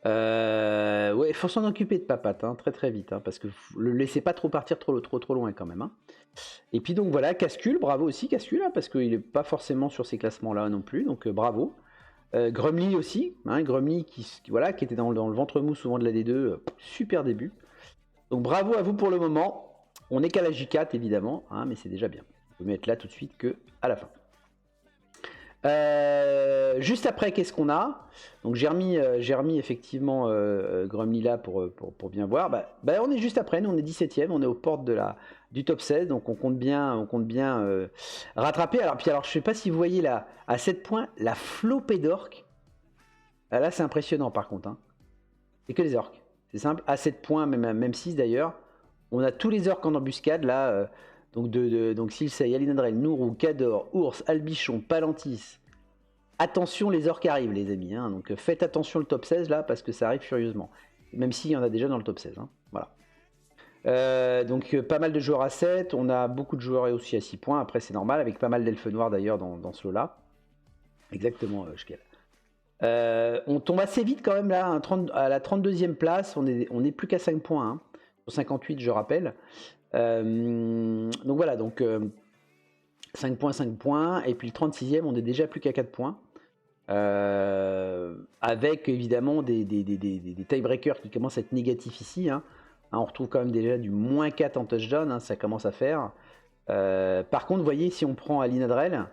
Ouais, il faut s'en occuper de Papat, hein, très très vite, hein, parce que le laissez pas trop partir trop loin quand même. Hein. Et puis donc voilà, Cascule, bravo aussi Cascule, hein, parce qu'il n'est pas forcément sur ces classements-là non plus, donc bravo. Grumly aussi, hein, Grumly qui était dans le ventre mou souvent de la D2, super début. Donc bravo à vous pour le moment. On n'est qu'à la J4 évidemment, hein, mais c'est déjà bien. On peut mettre là tout de suite que à la fin. Juste après, qu'est-ce qu'on a? Donc j'ai remis effectivement Grumly là pour bien voir. On est juste après, nous on est 17ème, on est aux portes du top 16, donc on compte bien rattraper. Alors je sais pas si vous voyez là, à 7 points, la flopée d'orques. Là c'est impressionnant par contre. Hein. C'est que les orques, c'est simple. À 7 points, même 6 d'ailleurs. On a tous les orques en embuscade là. Donc Silsei, Alinadrel, Nourou, Cador, Ours, Albichon, Palantis. Attention, les orques arrivent, les amis. Hein. Donc faites attention le top 16 là, parce que ça arrive furieusement. Même s'il y en a déjà dans le top 16. Hein. Voilà. Donc pas mal de joueurs à 7. On a beaucoup de joueurs aussi à 6 points. Après, c'est normal, avec pas mal d'elfes noirs d'ailleurs dans ce lot-là. Exactement, Shkel. On tombe assez vite quand même là, à la 32e place. On est plus qu'à 5 points. Hein. Sur 58, je rappelle. Donc voilà, 5 points, et puis le 36e, on est déjà plus qu'à 4 points. Avec évidemment des tiebreakers qui commencent à être négatifs ici. Hein. On retrouve quand même déjà du moins 4 en touchdown, hein, ça commence à faire. Par contre, vous voyez, si on prend Alinadrel,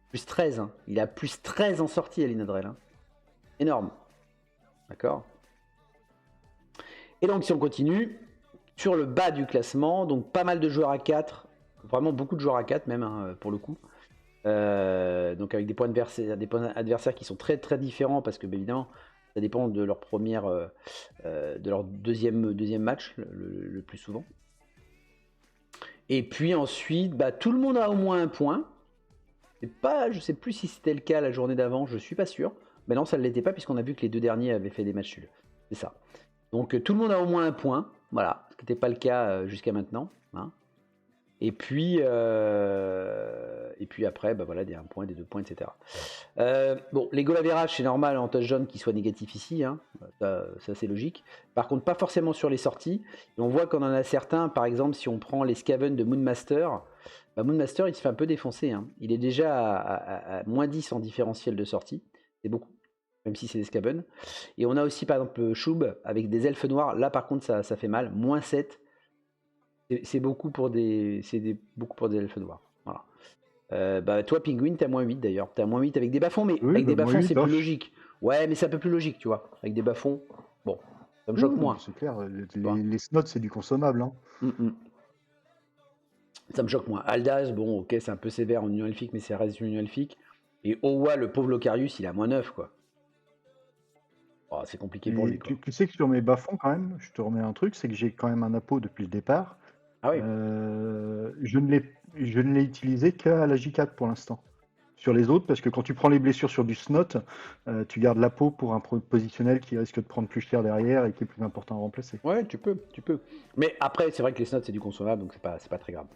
plus 13. Hein. Il a plus 13 en sortie, Alinadrel. Hein. Énorme. D'accord. Et donc, si on continue, sur le bas du classement, donc pas mal de joueurs à 4, vraiment beaucoup de joueurs à 4 même, hein, pour le coup. Donc avec des points adversaires qui sont très très différents parce que évidemment ça dépend de leur de leur deuxième match le plus souvent. Et puis ensuite, tout le monde a au moins un point. Je sais plus si c'était le cas la journée d'avant, je suis pas sûr. Mais non, ça ne l'était pas puisqu'on a vu que les deux derniers avaient fait des matchs nuls. C'est ça. Donc tout le monde a au moins un point, voilà, ce qui n'était pas le cas jusqu'à maintenant. Hein. Et puis après, voilà, des 1 point, des 2 points, etc. Bon, les goal average, c'est normal en touchdown qu'ils soient négatifs ici, hein. Ça c'est logique. Par contre, pas forcément sur les sorties. Et on voit qu'on en a certains, par exemple, si on prend les Scaven de Moonmaster, Moonmaster il se fait un peu défoncer. Hein. Il est déjà à moins 10 en différentiel de sortie, c'est beaucoup, même si c'est des Scaven. Et on a aussi par exemple Shub avec des elfes noirs, là par contre ça fait mal, moins 7. C'est beaucoup pour des elfes noirs. Voilà. Bah, toi, Penguin, t'es à -8 d'ailleurs. T'es à -8 avec des bas-fonds, mais Oui, avec des bah, bas-fonds, -8, c'est hein. plus logique. Ouais, mais c'est un peu plus logique, tu vois. Avec des bas-fonds, bon, ça me Oui, choque oui, moins. c'est clair, Tu vois. les snots, c'est du consommable, hein. Ça me choque moins. Aldaz, bon, ok, c'est un peu sévère en union elfique, mais c'est reste une union elfique. Et Owa, le pauvre Locarius, il a -9, quoi. Oh, c'est compliqué pour lui, Et quoi. tu sais que sur mes bas-fonds, quand même, je te remets un truc, c'est que j'ai quand même un apo depuis le départ. Ah oui. Je ne l'ai utilisé qu'à la J4 pour l'instant. Sur les autres, parce que quand tu prends les blessures sur du snot, tu gardes la peau pour un positionnel qui risque de prendre plus cher derrière et qui est plus important à remplacer. Ouais, tu peux. Mais après, c'est vrai que les snots, c'est du consommable, donc c'est pas très grave.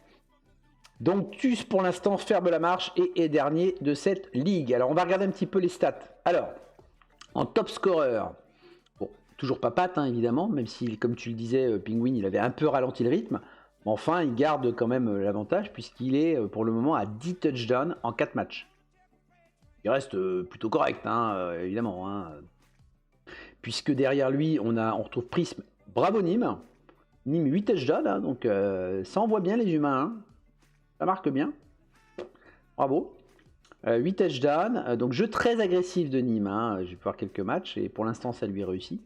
Donc Tus, pour l'instant, ferme la marche et est dernier de cette ligue. Alors, on va regarder un petit peu les stats. Alors, en top scorer, bon, toujours pas Pat, hein, évidemment, même si, comme tu le disais, Penguin, il avait un peu ralenti le rythme. Mais enfin, il garde quand même l'avantage, puisqu'il est, pour le moment, à 10 touchdowns en 4 matchs. Il reste plutôt correct, hein, évidemment. Hein. Puisque derrière lui, on retrouve Prism. Bravo Nîmes. Nîmes 8 touchdowns, hein, donc ça envoie bien les humains. Hein. Ça marque bien. Bravo. 8 touchdowns. Donc jeu très agressif de Nîmes. Hein. Je vais voir quelques matchs et pour l'instant ça lui réussit.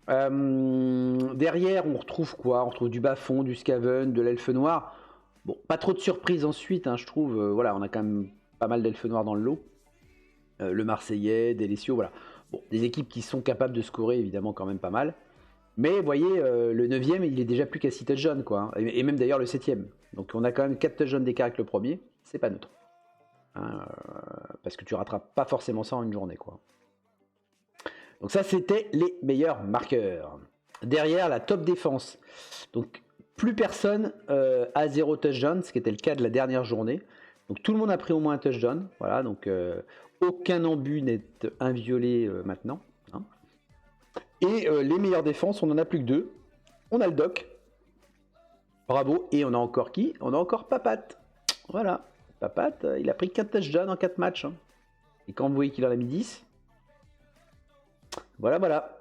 Derrière, on retrouve quoi? On retrouve du bas-fond, du Scaven, de l'elfe noir. Bon, pas trop de surprises ensuite, hein, je trouve. Voilà, on a quand même pas mal d'elfes noirs dans le lot. Le Marseillais, Delesio, voilà. Bon, des équipes qui sont capables de scorer, évidemment, quand même pas mal. Mais vous voyez, le 9ème, il est déjà plus qu'à 6 touchdowns, quoi. Hein. Et même d'ailleurs le 7ème. Donc on a quand même 4 touchdowns d'écart avec le premier. C'est pas neutre. Hein, parce que tu rattrapes pas forcément ça en une journée, quoi. Donc ça, c'était les meilleurs marqueurs. Derrière, la top défense. Donc plus personne a 0 touchdown, ce qui était le cas de la dernière journée. Donc tout le monde a pris au moins un touchdown. Voilà, donc aucun embut n'est inviolé maintenant. Hein. Et les meilleures défenses, on n'en a plus que 2. On a le Doc. Bravo. Et on a encore qui? On a encore Papat. Voilà. Papat, il a pris 4 touchdowns en 4 matchs. Hein. Et quand vous voyez qu'il en a mis 10, voilà.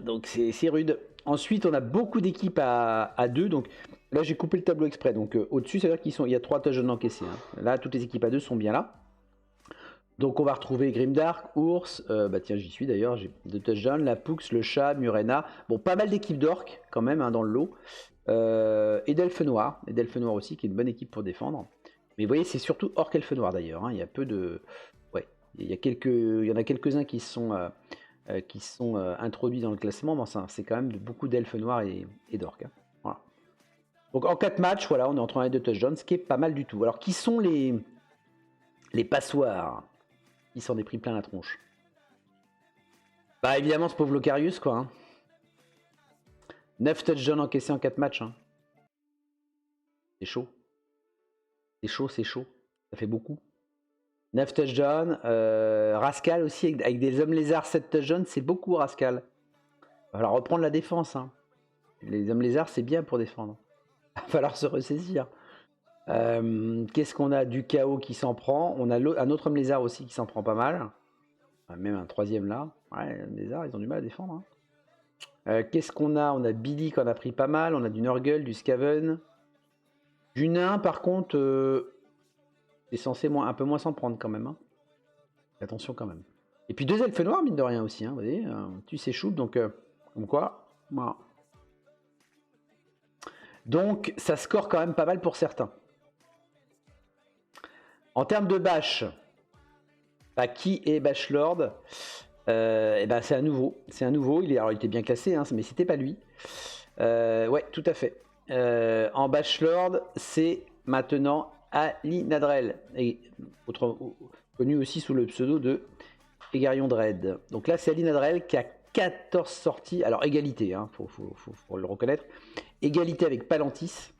Donc c'est rude. Ensuite, on a beaucoup d'équipes à 2. Donc là, j'ai coupé le tableau exprès. Donc au-dessus, ça veut dire qu'il y a 3 touchdowns encaissés. Hein. Là, toutes les équipes à 2 sont bien là. Donc on va retrouver Grimdark, Ours, bah tiens j'y suis d'ailleurs, j'ai 2 touchdowns, la Poux, le Chat, Murena, bon pas mal d'équipes d'orques quand même hein, dans le lot, et d'Elfe Noir aussi qui est une bonne équipe pour défendre, mais vous voyez c'est surtout Orc Elfe Noir d'ailleurs, hein. Il y a peu de... Ouais, il y en a quelques-uns qui sont introduits dans le classement, mais c'est quand même beaucoup d'Elfe Noir et d'orques. Hein. Voilà. Donc en 4 matchs, voilà, on est en train de 2 touchdowns, ce qui est pas mal du tout. Alors qui sont les passoires? Il s'en est pris plein la tronche. Bah évidemment ce pauvre Locarius quoi. Hein. 9 touchdowns encaissés en 4 matchs. Hein. C'est chaud. C'est chaud. Ça fait beaucoup. 9 touchdowns. Rascal aussi avec des hommes lézards 7 touchdowns. C'est beaucoup Rascal. Il va falloir reprendre la défense. Hein. Les hommes lézards c'est bien pour défendre. Il va falloir se ressaisir. Qu'est-ce qu'on a? Du chaos qui s'en prend. On a un autre homme lézard aussi qui s'en prend pas mal. Même un troisième là. Ouais, les lézards, ils ont du mal à défendre. Hein. Qu'est-ce qu'on a? On a Billy qui en a pris pas mal. On a du Nurgle, du Skaven. Du nain, par contre, c'est censé un peu moins s'en prendre quand même. Hein. Attention quand même. Et puis 2 elfes noirs, mine de rien aussi. Hein, vous voyez, tu s'échoues, donc comme quoi. Voilà. Donc ça score quand même pas mal pour certains. En termes de bâche, bah, qui est Bachelord? Ben, c'est un nouveau. Il était bien classé, hein, mais c'était pas lui. Ouais, tout à fait. En Bachelord, c'est maintenant Ali Nadrel, connu aussi sous le pseudo de Egarion Dread. Donc là, c'est Ali Nadrel qui a 14 sorties. Alors, égalité, hein, faut le reconnaître. Égalité avec Palantis.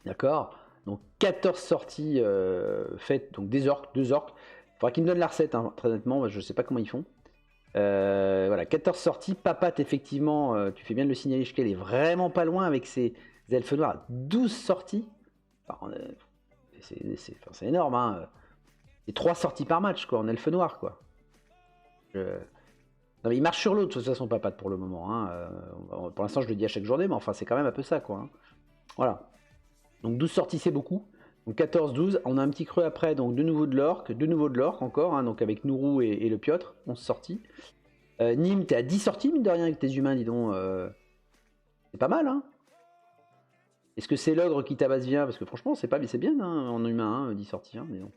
D'accord? Donc 14 sorties faites, donc des orques, 2 orques. Il faudra qu'ils me donnent la recette, hein, très honnêtement, je ne sais pas comment ils font. Voilà, 14 sorties. Papat, effectivement, tu fais bien de le signaler, elle est vraiment pas loin avec ses elfes noirs. 12 sorties. Enfin, c'est énorme, hein. C'est 3 sorties par match, quoi, en elfe noir, quoi. Non, mais il marche sur l'autre, de toute façon, Papat, pour le moment. Hein. Pour l'instant, je le dis à chaque journée, mais enfin, c'est quand même un peu ça, quoi. Hein. Voilà. Donc 12 sorties, c'est beaucoup. Donc 14-12, on a un petit creux après, donc de nouveau de l'orque encore, hein, donc avec Nourou et le Piotr, 11 sorties. Nîmes, t'es à 10 sorties, mine de rien, avec tes humains, dis donc. C'est pas mal, hein. Est-ce que c'est l'ogre qui tabasse bien? Parce que franchement, c'est bien hein, en humain, hein, 10 sorties, hein, dis donc.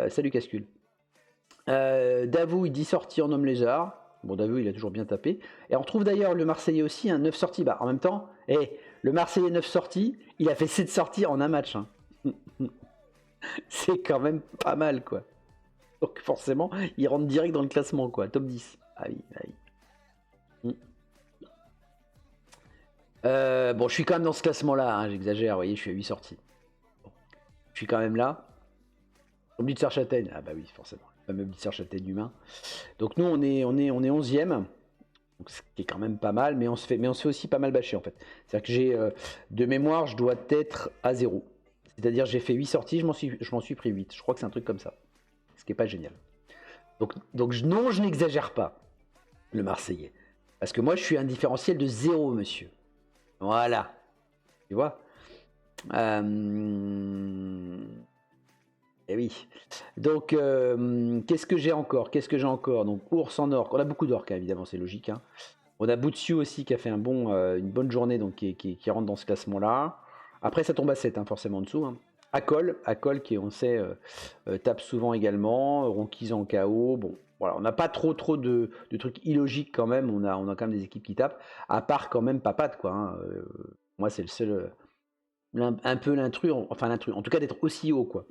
Salut Cascule. Davou, il 10 sorties en homme lézard. Bon, Davou, il a toujours bien tapé. Et on retrouve d'ailleurs le Marseillais aussi, hein, 9 sorties. Bah, en même temps, le Marseillais 9 sorties, il a fait 7 sorties en un match. Hein. C'est quand même pas mal, quoi. Donc forcément, il rentre direct dans le classement, quoi. Top 10. Ah oui, ah oui. Bon, je suis quand même dans ce classement-là, hein, j'exagère, vous voyez, je suis à 8 sorties. Bon. Je suis quand même là. Oublie de Serre-Châtaigne. Ah bah oui, forcément. Le fameux Serre-Châtaigne humain. Donc nous, on est 11e. Donc, ce qui est quand même pas mal, mais on se fait aussi pas mal bâcher en fait. C'est-à-dire que j'ai de mémoire, je dois être à 0. C'est-à-dire j'ai fait 8 sorties, je m'en suis pris 8. Je crois que c'est un truc comme ça. Ce qui est pas génial. Donc non, je n'exagère pas, le Marseillais. Parce que moi, je suis un différentiel de 0, monsieur. Voilà. Tu vois Eh oui. Donc, qu'est-ce que j'ai encore Donc, ours en orque. On a beaucoup d'orques, hein, évidemment, c'est logique. Hein. On a Butsu aussi qui a fait une bonne journée, donc qui rentre dans ce classement-là. Après, ça tombe à 7, hein, forcément en dessous. Hein. Akol qui, on sait, tape souvent également. Ronquise en KO. Bon, voilà, on n'a pas trop de trucs illogiques quand même. On a quand même des équipes qui tapent. À part quand même Papade, quoi. Hein. Moi, c'est le seul. Un peu l'intrus. Enfin, l'intrus. En tout cas, d'être aussi haut, quoi.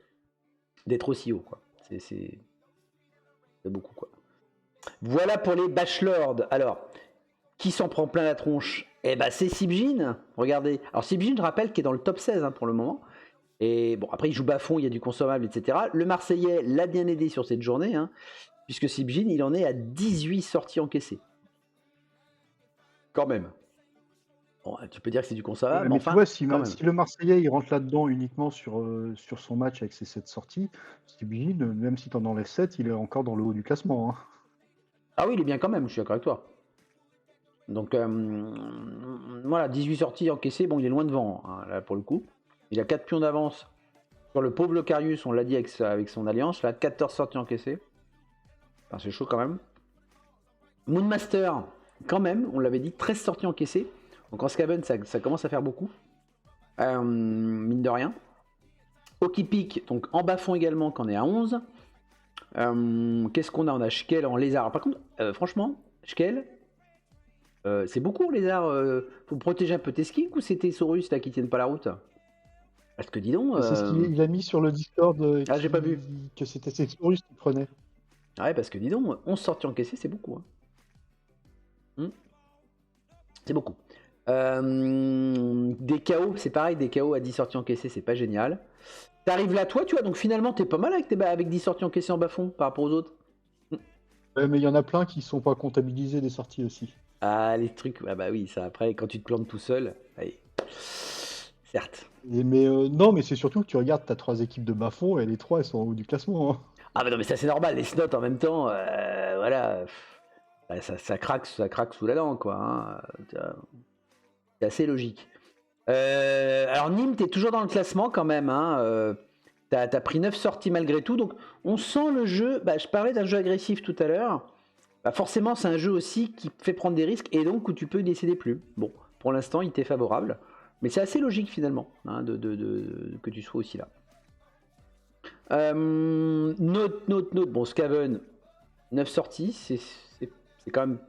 C'est beaucoup, quoi. Voilà pour les bachelords. Alors, qui s'en prend plein la tronche? Eh ben, c'est Sibjin. Regardez. Alors, Sibjin, je rappelle, qui est dans le top 16 hein, pour le moment. Et bon, après, il joue bas fond, il y a du consommable, etc. Le Marseillais l'a bien aidé sur cette journée, hein, puisque Sibjin, il en est à 18 sorties encaissées. Quand même. Bon, tu peux dire que c'est du consommable, mais enfin, tu vois, si quand même. le Marseillais il rentre là-dedans uniquement sur son match avec ses 7 sorties, Sibjin, même si tu en enlèves 7, il est encore dans le haut du classement. Hein. Ah oui, il est bien quand même, je suis d'accord avec toi. Donc voilà, 18 sorties encaissées, bon, il est loin devant, hein, là, pour le coup. Il a 4 pions d'avance sur le pauvre Locarius, on l'a dit avec son alliance, là, 14 sorties encaissées. Enfin, c'est chaud quand même. Moonmaster, quand même, on l'avait dit, 13 sorties encaissées. Donc en Skaven, ça commence à faire beaucoup. Mine de rien. Okipik, donc en bas-fond également, qu'on est à 11. Qu'est-ce qu'on a? On a Shkel en lézard. Alors, par contre, franchement, Shkel, c'est beaucoup en lézard. Faut protéger un peu tes skinks ou c'est tes Saurus là qui tiennent pas la route? Parce que dis donc. C'est ce qu'il a mis sur le Discord. J'ai pas vu. Que c'était ses Saurus qui prenaient. Ouais, parce que dis donc, 11 sorties encaissées, c'est beaucoup. Hein. C'est beaucoup. Des KO, c'est pareil, des KO à 10 sorties encaissées, c'est pas génial. T'arrives là, toi, tu vois, donc finalement, t'es pas mal avec 10 sorties encaissées en bas-fond par rapport aux autres. Ouais, mais il y en a plein qui sont pas comptabilisés des sorties aussi. Ah, les trucs, ah bah oui, ça après, quand tu te plantes tout seul, allez. Certes. Mais non, mais c'est surtout que tu regardes, t'as 3 équipes de bas-fond et les 3 elles sont en haut du classement. Hein. Ah bah non, mais ça c'est normal, les snots en même temps, voilà, ça craque sous la dent, quoi. Hein. C'est assez logique. Alors Nîmes, t'es toujours dans le classement quand même. Hein. T'as pris 9 sorties malgré tout. Donc on sent le jeu. Bah, je parlais d'un jeu agressif tout à l'heure. Bah, forcément, c'est un jeu aussi qui te fait prendre des risques et donc où tu peux décider plus. Bon, pour l'instant, il t'est favorable. Mais c'est assez logique finalement hein, que tu sois aussi là. Note. Bon, Skaven, 9 sorties. C'est quand même.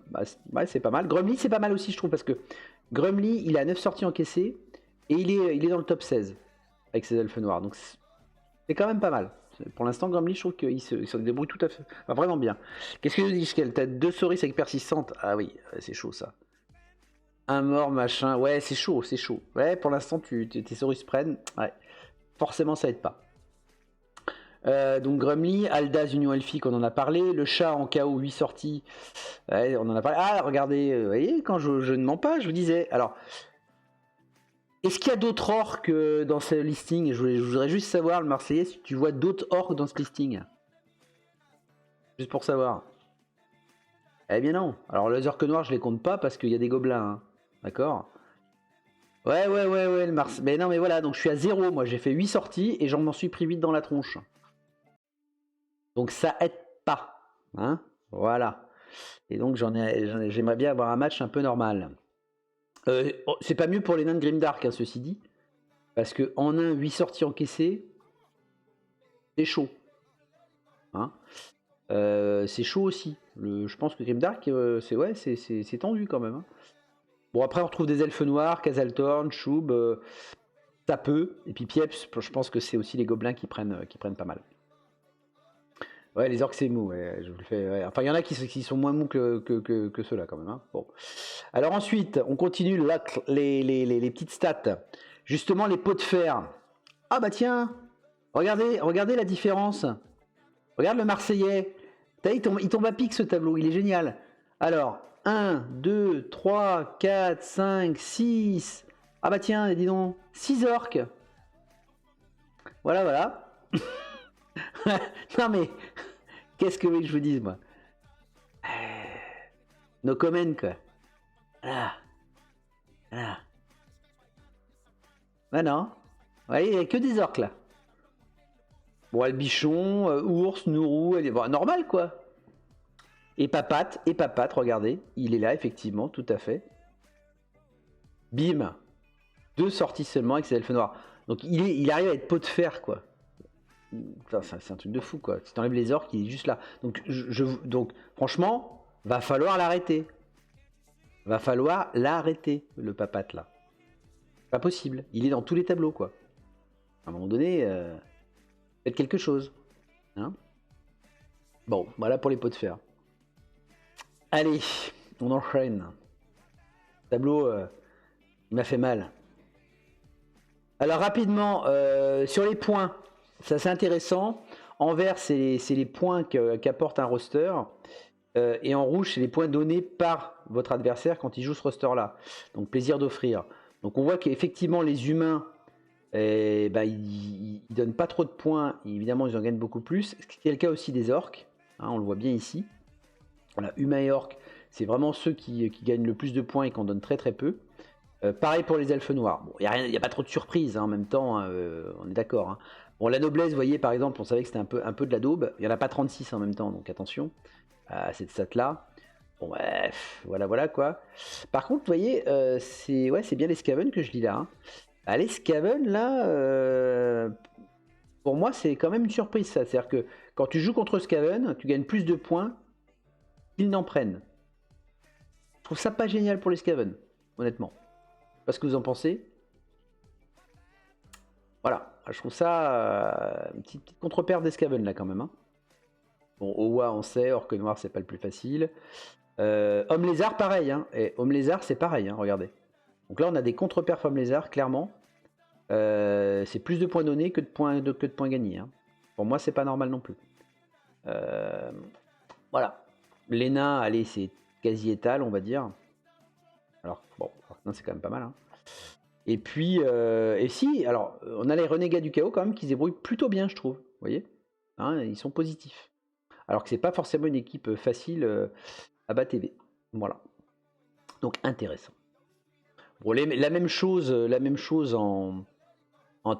Ouais, c'est pas mal. Grumly, c'est pas mal aussi, je trouve, parce que Grumly, il a 9 sorties encaissées et il est dans le top 16 avec ses elfes noirs. Donc c'est quand même pas mal. Pour l'instant, Grumly, je trouve qu'il se débrouille tout à fait. Enfin, vraiment bien. Qu'est-ce que je dis, Shkel? T'as 2 Sauris avec persistante. Ah oui, c'est chaud ça. Un mort, machin. Ouais, c'est chaud. Ouais, pour l'instant, tes Sauris prennent. Ouais. Forcément, ça aide pas. Donc Grumly, Aldaz Union Elfique, on en a parlé. Le chat en KO 8 sorties, ouais, on en a parlé. Ah, regardez, vous voyez, quand je ne mens pas, je vous disais. Alors, est-ce qu'il y a d'autres orques dans ce listing? Je voudrais juste savoir, le Marseillais, si tu vois d'autres orques dans ce listing. Juste pour savoir. Eh bien non. Alors les orques noirs, je les compte pas parce qu'il y a des gobelins. Hein. D'accord. Ouais, le Mars. Mais non, mais voilà, donc je suis à 0. Moi, j'ai fait 8 sorties et j'en m'en suis pris 8 dans la tronche. Donc ça aide pas. Hein, voilà. Et donc j'aimerais bien avoir un match un peu normal. C'est pas mieux pour les nains de Grimdark, hein, ceci dit. Parce que en 1, 8 sorties encaissées, c'est chaud. Hein, c'est chaud aussi. Je pense que Grimdark, c'est tendu quand même. Hein. Bon, après, on retrouve des elfes noirs, Kazaltorn, Shub, ça peut. Et puis Pieps, je pense que c'est aussi les gobelins qui prennent pas mal. Ouais, les orques, c'est mou. Ouais, je vous le fais. Ouais. Enfin, il y en a qui sont moins mous que ceux-là, quand même. Hein. Bon. Alors ensuite, on continue là, les petites stats. Justement, les pots de fer. Ah bah tiens, regardez la différence. Regarde le Marseillais. Il tombe à pic ce tableau, il est génial. Alors, 1, 2, 3, 4, 5, 6. Ah bah tiens, dis donc, 6 orques. Voilà. Non mais, qu'est-ce que je vous dise, moi? No comment, quoi. Voilà. Bah non. Vous voyez, il n'y a que des orques, là. Bon, Albichon, ours, Nourou, bon, normal, quoi. Et Papate, regardez, il est là, effectivement, tout à fait. Bim. 2 sorties seulement avec ses elfes noirs. Donc, il arrive à être pot de fer, quoi. C'est un truc de fou, quoi. Si t'enlèves les orques, il est juste là. Donc, franchement, va falloir l'arrêter. Le Papate, là. Pas possible. Il est dans tous les tableaux, quoi. À un moment donné, faites quelque chose. Hein, bon, voilà pour les pots de fer. Allez, on enchaîne. Tableau, il m'a fait mal. Alors rapidement, sur les points, ça c'est intéressant. En vert, c'est les points qu'apporte un roster. Et en rouge, c'est les points donnés par votre adversaire quand il joue ce roster-là. Donc plaisir d'offrir. Donc on voit qu'effectivement les humains, ils donnent pas trop de points. Évidemment, ils en gagnent beaucoup plus. Ce qui est le cas aussi des orques. Hein, on le voit bien ici. Voilà, humains et orques, c'est vraiment ceux qui gagnent le plus de points et qu'on donne très très peu. Pareil pour les elfes noirs. Bon, il n'y a pas trop de surprises hein, en même temps, hein, on est d'accord. Hein. Bon, la noblesse, vous voyez, par exemple, on savait que c'était un peu de la daube. Il n'y en a pas 36 en même temps, donc attention à cette stat-là. Bon, bref, voilà quoi. Par contre, vous voyez, c'est bien les Skaven que je lis là. Hein. Les Skaven, là, pour moi, c'est quand même une surprise, ça. C'est-à-dire que quand tu joues contre Skaven, tu gagnes plus de points qu'ils n'en prennent. Je trouve ça pas génial pour les Skaven, honnêtement. Je sais pas ce que vous en pensez. Voilà, je trouve ça une petite contre-paire des Skaven là quand même. Hein. Bon, Owa on sait, Orque Noir c'est pas le plus facile. Homme Lézard pareil, hein. Et Homme Lézard c'est pareil, hein, regardez. Donc là on a des contre-perfs Homme Lézard, clairement. C'est plus de points donnés que de points gagnés. Hein. Pour moi c'est pas normal non plus. Voilà. Les nains, allez, c'est quasi étal, on va dire. Alors, bon, c'est quand même pas mal. Hein. Et puis, alors, on a les renégats du chaos quand même qui se débrouillent plutôt bien, je trouve. Vous voyez hein, ils sont positifs. Alors que c'est pas forcément une équipe facile à BATV. Voilà. Donc, intéressant. Bon, la même chose en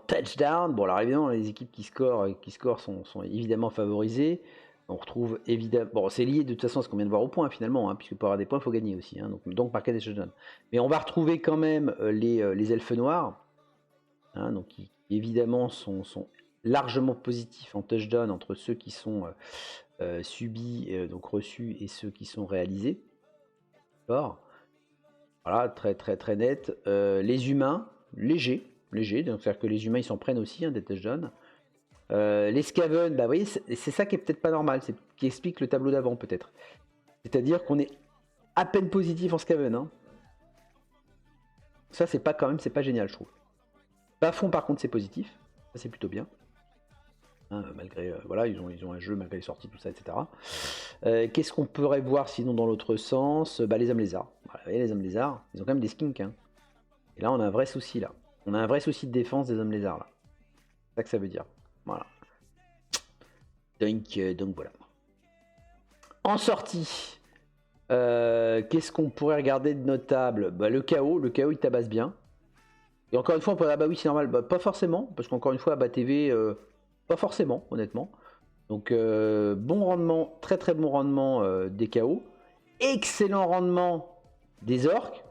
touchdown. Bon, alors évidemment, les équipes qui scorent sont évidemment favorisées. On retrouve évidemment. Bon, c'est lié de toute façon à ce qu'on vient de voir au point finalement, hein, puisque pour avoir des points, il faut gagner aussi. Hein, donc par cas des touchdowns. Mais on va retrouver quand même les elfes noirs, hein, donc qui évidemment sont largement positifs en touchdown entre ceux qui sont subis, donc reçus, et ceux qui sont réalisés. D'accord. Voilà, très très très net. Les humains, légers, donc c'est-à-dire que les humains ils s'en prennent aussi hein, des touchdowns. Les Skaven, bah, vous voyez, c'est ça qui est peut-être pas normal, c'est qui explique le tableau d'avant peut-être. C'est-à-dire qu'on est à peine positif en Skaven. Hein. Ça c'est pas génial je trouve. Bas-fond par contre c'est positif, ça c'est plutôt bien. Hein, malgré voilà ils ont un jeu malgré les sorties tout ça etc. Qu'est-ce qu'on pourrait voir sinon dans l'autre sens les hommes lézards. Voilà, vous voyez, les hommes lézards, ils ont quand même des skinks. Hein. Et là on a un vrai souci là. On a un vrai souci de défense des hommes lézards là. C'est ça que ça veut dire. Voilà. Donc voilà. En sortie, qu'est-ce qu'on pourrait regarder de notable ? Le chaos il tabasse bien. Et encore une fois, on peut dire, ah bah oui, c'est normal. Bah, pas forcément, parce qu'encore une fois, ABA-TV, pas forcément, honnêtement. Donc, bon rendement, très très bon rendement des KO. Excellent rendement des orques.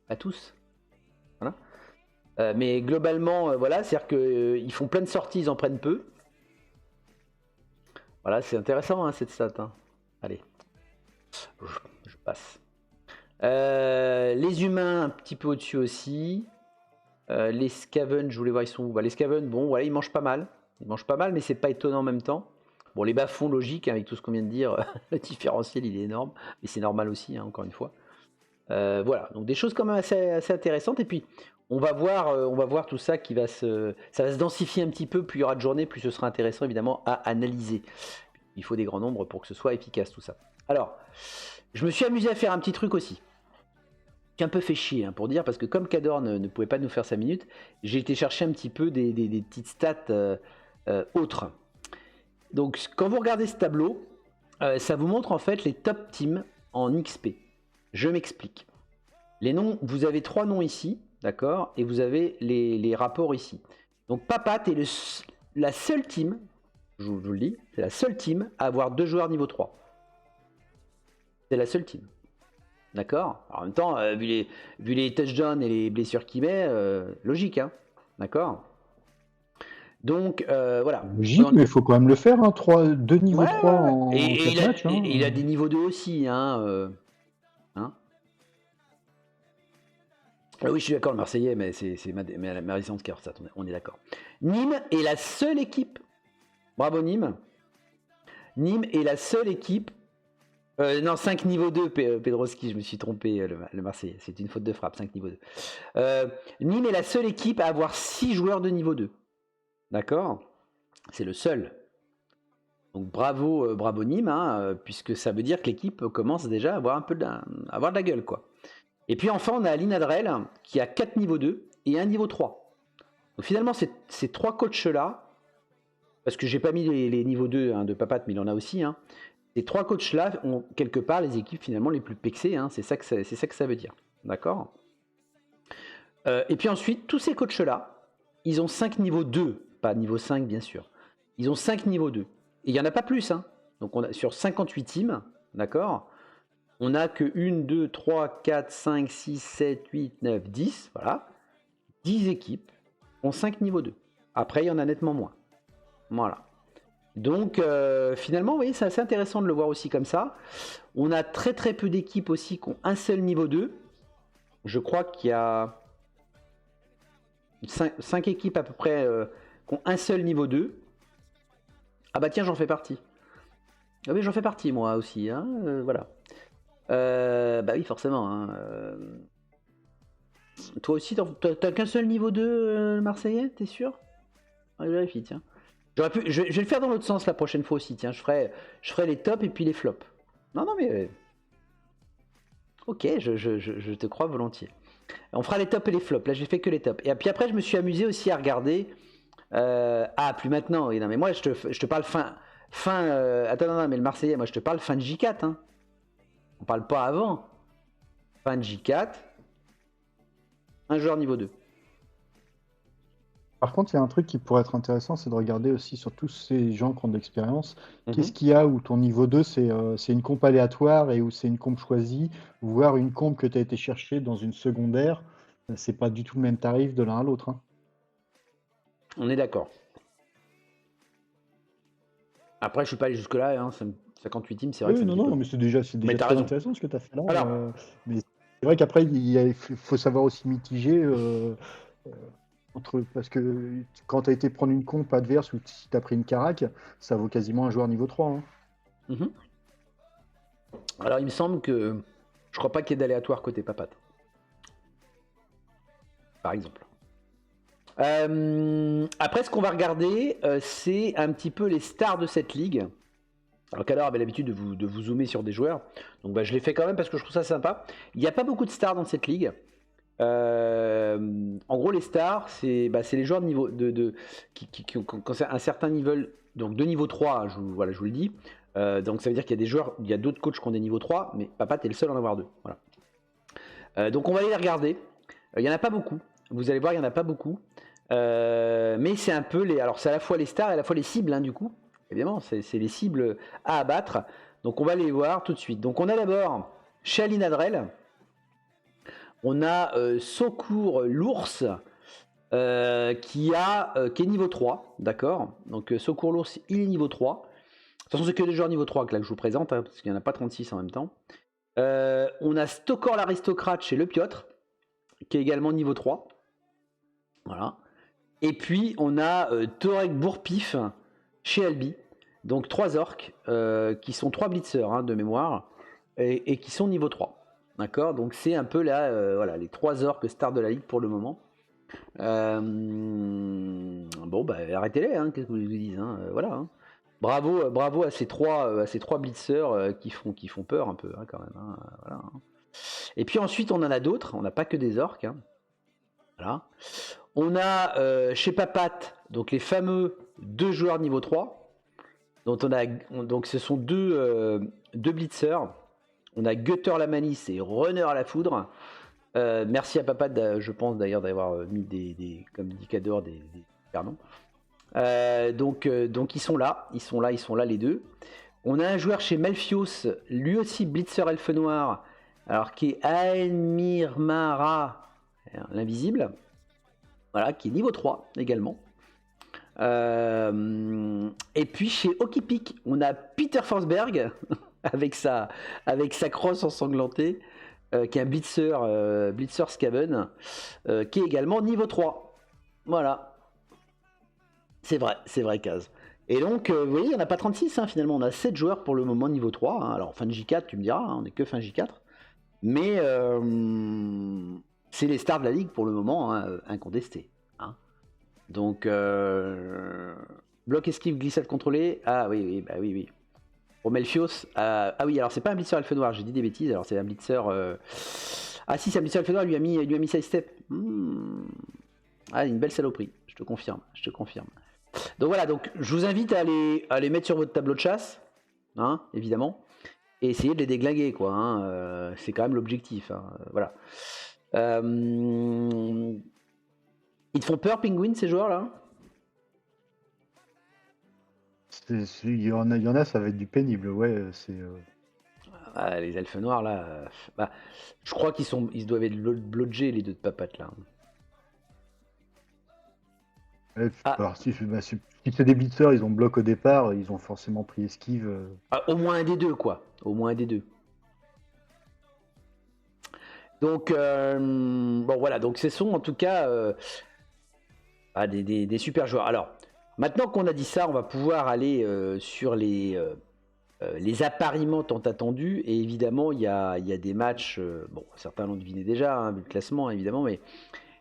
Pas tous. Voilà. Mais globalement, voilà, c'est-à-dire qu'ils font plein de sorties, ils en prennent peu. Voilà, c'est intéressant hein, cette stat. Hein. Allez, je passe. Les humains, un petit peu au-dessus aussi. Les Skaven, je voulais voir, ils sont où bah, les Skaven, bon, voilà, ils mangent pas mal. Ils mangent pas mal, mais c'est pas étonnant en même temps. Bon, les bas-fonds, logique, hein, avec tout ce qu'on vient de dire, le différentiel, il est énorme. Mais c'est normal aussi, hein, encore une fois. Voilà, donc des choses quand même assez intéressantes. Et puis, on va voir tout ça qui ça va se densifier un petit peu. Plus il y aura de journées, plus ce sera intéressant, évidemment, à analyser. Il faut des grands nombres pour que ce soit efficace, tout ça. Alors, je me suis amusé à faire un petit truc aussi. Qui un peu fait chier, hein, pour dire, parce que comme Cador ne pouvait pas nous faire 5 minutes, j'ai été chercher un petit peu des petites stats autres. Donc, quand vous regardez ce tableau, ça vous montre en fait les top teams en XP. Je m'explique. Les noms, vous avez 3 noms ici, d'accord, et vous avez les rapports ici. Donc, Papat est la seule team, je vous le dis, c'est la seule team à avoir 2 joueurs niveau 3. C'est la seule team. D'accord. En même temps, vu les touchdowns et les blessures qu'il met, logique, hein. D'accord. Donc, voilà. Logique, mais il faut quand même le faire, hein. 2 niveaux 3 en et 4 matchs. Hein. il a des niveaux 2 aussi, hein. Ah oui, je suis d'accord, le Marseillais, mais c'est ma licence cœur, ça, on est d'accord. Nîmes est la seule équipe. Bravo Nîmes. Nîmes est la seule équipe. Non, 5 niveau 2, Pedroski, je me suis trompé, le Marseillais. C'est une faute de frappe, 5 niveau 2. Nîmes est la seule équipe à avoir 6 joueurs de niveau 2. D'accord. C'est le seul. Donc bravo Nîmes, hein, puisque ça veut dire que l'équipe commence déjà à avoir avoir de la gueule, quoi. Et puis enfin, on a Linadrel qui a 4 niveaux 2 et 1 niveau 3. Donc finalement, ces 3 coachs-là, parce que j'ai pas mis les niveaux 2 hein, de Papat, mais il en a aussi, hein, ces 3 coachs-là ont quelque part les équipes finalement les plus pexées, hein, c'est ça que ça veut dire. D'accord. Et puis ensuite, tous ces coachs-là, ils ont 5 niveaux 2, pas niveau 5 bien sûr. Ils ont 5 niveaux 2. Et il n'y en a pas plus. Hein. Donc on a, sur 58 teams, d'accord, on n'a que 1, 2, 3, 4, 5, 6, 7, 8, 9, 10. Voilà. 10 équipes ont 5 niveaux 2. Après, il y en a nettement moins. Voilà. Donc, finalement, vous voyez, c'est assez intéressant de le voir aussi comme ça. On a très très peu d'équipes aussi qui ont un seul niveau 2. Je crois qu'il y a 5 équipes à peu près qui ont un seul niveau 2. Ah bah tiens, j'en fais partie. Ah oui, j'en fais partie moi aussi. Hein, voilà. Bah oui, forcément. Hein, Toi aussi, t'as qu'un seul niveau 2, Marseillais, t'es sûr? Ah, je vérifie, tiens. Je vais le faire dans l'autre sens la prochaine fois aussi, tiens. Je ferai les tops et puis les flops. Non, mais... Ok, je te crois volontiers. On fera les tops et les flops. Là, j'ai fait que les tops. Et puis après, je me suis amusé aussi à regarder... plus maintenant. Oui, non, mais moi, je te parle fin... attends, non, mais le Marseillais, moi, je te parle fin de J4. Hein. On parle pas avant. Fin de J4. Un joueur niveau 2. Par contre, il y a un truc qui pourrait être intéressant, c'est de regarder aussi sur tous ces gens qui ont de l'expérience. Qu'est-ce qu'il y a où ton niveau 2, c'est une comp aléatoire et où c'est une comp choisie, voire une comp que tu as été chercher dans une secondaire. C'est pas du tout le même tarif de l'un à l'autre. Hein. On est d'accord. Après, je suis pas allé jusque-là. Hein, 58 teams, c'est vrai. Oui, que non, mais c'est déjà très intéressant ce que tu as fait là. Alors, mais c'est vrai qu'après, il faut savoir aussi mitiger. Parce que quand tu as été prendre une comp adverse ou si tu as pris une carac, ça vaut quasiment un joueur niveau 3. Hein. Alors, il me semble que je crois pas qu'il y ait d'aléatoire côté Papat. Par exemple. Après, ce qu'on va regarder, c'est un petit peu les stars de cette ligue. Alors Cador avait l'habitude de vous zoomer sur des joueurs. Donc je l'ai fait quand même parce que je trouve ça sympa. Il n'y a pas beaucoup de stars dans cette ligue. En gros, les stars, c'est les joueurs de niveau qui ont un certain niveau, donc de niveau 3, je vous le dis. Donc ça veut dire qu'il y a des joueurs, il y a d'autres coachs qui ont des niveaux 3, mais Papat est le seul à en avoir 2. Voilà. Donc on va aller les regarder. Il n'y en a pas beaucoup. Vous allez voir, il n'y en a pas beaucoup. Mais c'est un peu les. Alors, c'est à la fois les stars et à la fois les cibles, hein, du coup. Évidemment, c'est les cibles à abattre. Donc, on va les voir tout de suite. Donc, on a d'abord chez Alinadrel, on a Secours l'ours qui est niveau 3. D'accord. Donc, Secours l'ours, il est niveau 3. De toute façon, c'est que des joueurs niveau 3 que, là, que je vous présente, hein, parce qu'il n'y en a pas 36 en même temps. On a Stokor l'aristocrate chez Le Piotr, qui est également niveau 3. Voilà. Et puis, on a Torek Bourpif chez Albi. Donc, 3 orques, qui sont 3 blitzers, hein, de mémoire, et qui sont niveau 3. D'accord. Donc, c'est un peu là, voilà, les 3 orques stars de la ligue pour le moment. Bon, bah, arrêtez-les, hein, qu'est-ce que je vous dis, hein, voilà. Hein. Bravo à ces 3 blitzers qui font peur un peu, hein, quand même. Hein, voilà, hein. Et puis ensuite, on en a d'autres. On n'a pas que des orques. Hein. Voilà. On a chez Papat, donc les fameux 2 joueurs niveau 3. Donc ce sont 2 blitzers. On a Gutter la Malice et Runner à la foudre. Merci à Papat, je pense d'ailleurs d'avoir mis comme indicateur des pardon. Donc ils sont là les 2. On a un joueur chez Melfios, lui aussi blitzer elfe noir, alors qui est Almir Mara, l'invisible, voilà, qui est niveau 3 également. Et puis chez Okipik, on a Peter Forsberg avec sa crosse ensanglantée, qui est un blitzer Skaven, qui est également niveau 3. Voilà. C'est vrai, Kaz. Et donc, vous voyez, il n'y en a pas 36, hein, finalement. On a 7 joueurs pour le moment niveau 3. Hein. Alors, fin de J4, tu me diras, hein, on n'est que fin J4. Mais c'est les stars de la ligue pour le moment, hein, incontestés. Hein. Donc, bloc esquive, glissade contrôlée. Ah oui. Pour Melfios, ah oui, alors c'est pas un blitzer elfe noir, j'ai dit des bêtises. Alors, c'est un blitzer. Ah si, c'est un blitzer elfe noir, lui a mis side step. Ah, une belle saloperie, je te confirme. Donc voilà, donc je vous invite à les mettre sur votre tableau de chasse, hein, évidemment, et essayer de les déglinguer, quoi. Hein, c'est quand même l'objectif. Hein, voilà. Ils te font peur, Penguin, ces joueurs-là? Il y en a, ça va être du pénible, ouais. Ah, les elfes noirs, là, je crois ils doivent être blodgés, les 2 de papates, là. Ouais, alors, si c'est des blitzers, ils ont bloc au départ, ils ont forcément pris esquive. Ah, au moins un des 2, quoi. Au moins un des 2. Donc, bon, voilà. Donc, ce sont en tout cas des super joueurs. Alors, maintenant qu'on a dit ça, on va pouvoir aller sur les appariements tant attendus. Et évidemment, il y a des matchs. Bon, certains l'ont deviné déjà, hein, vu le classement, évidemment, mais.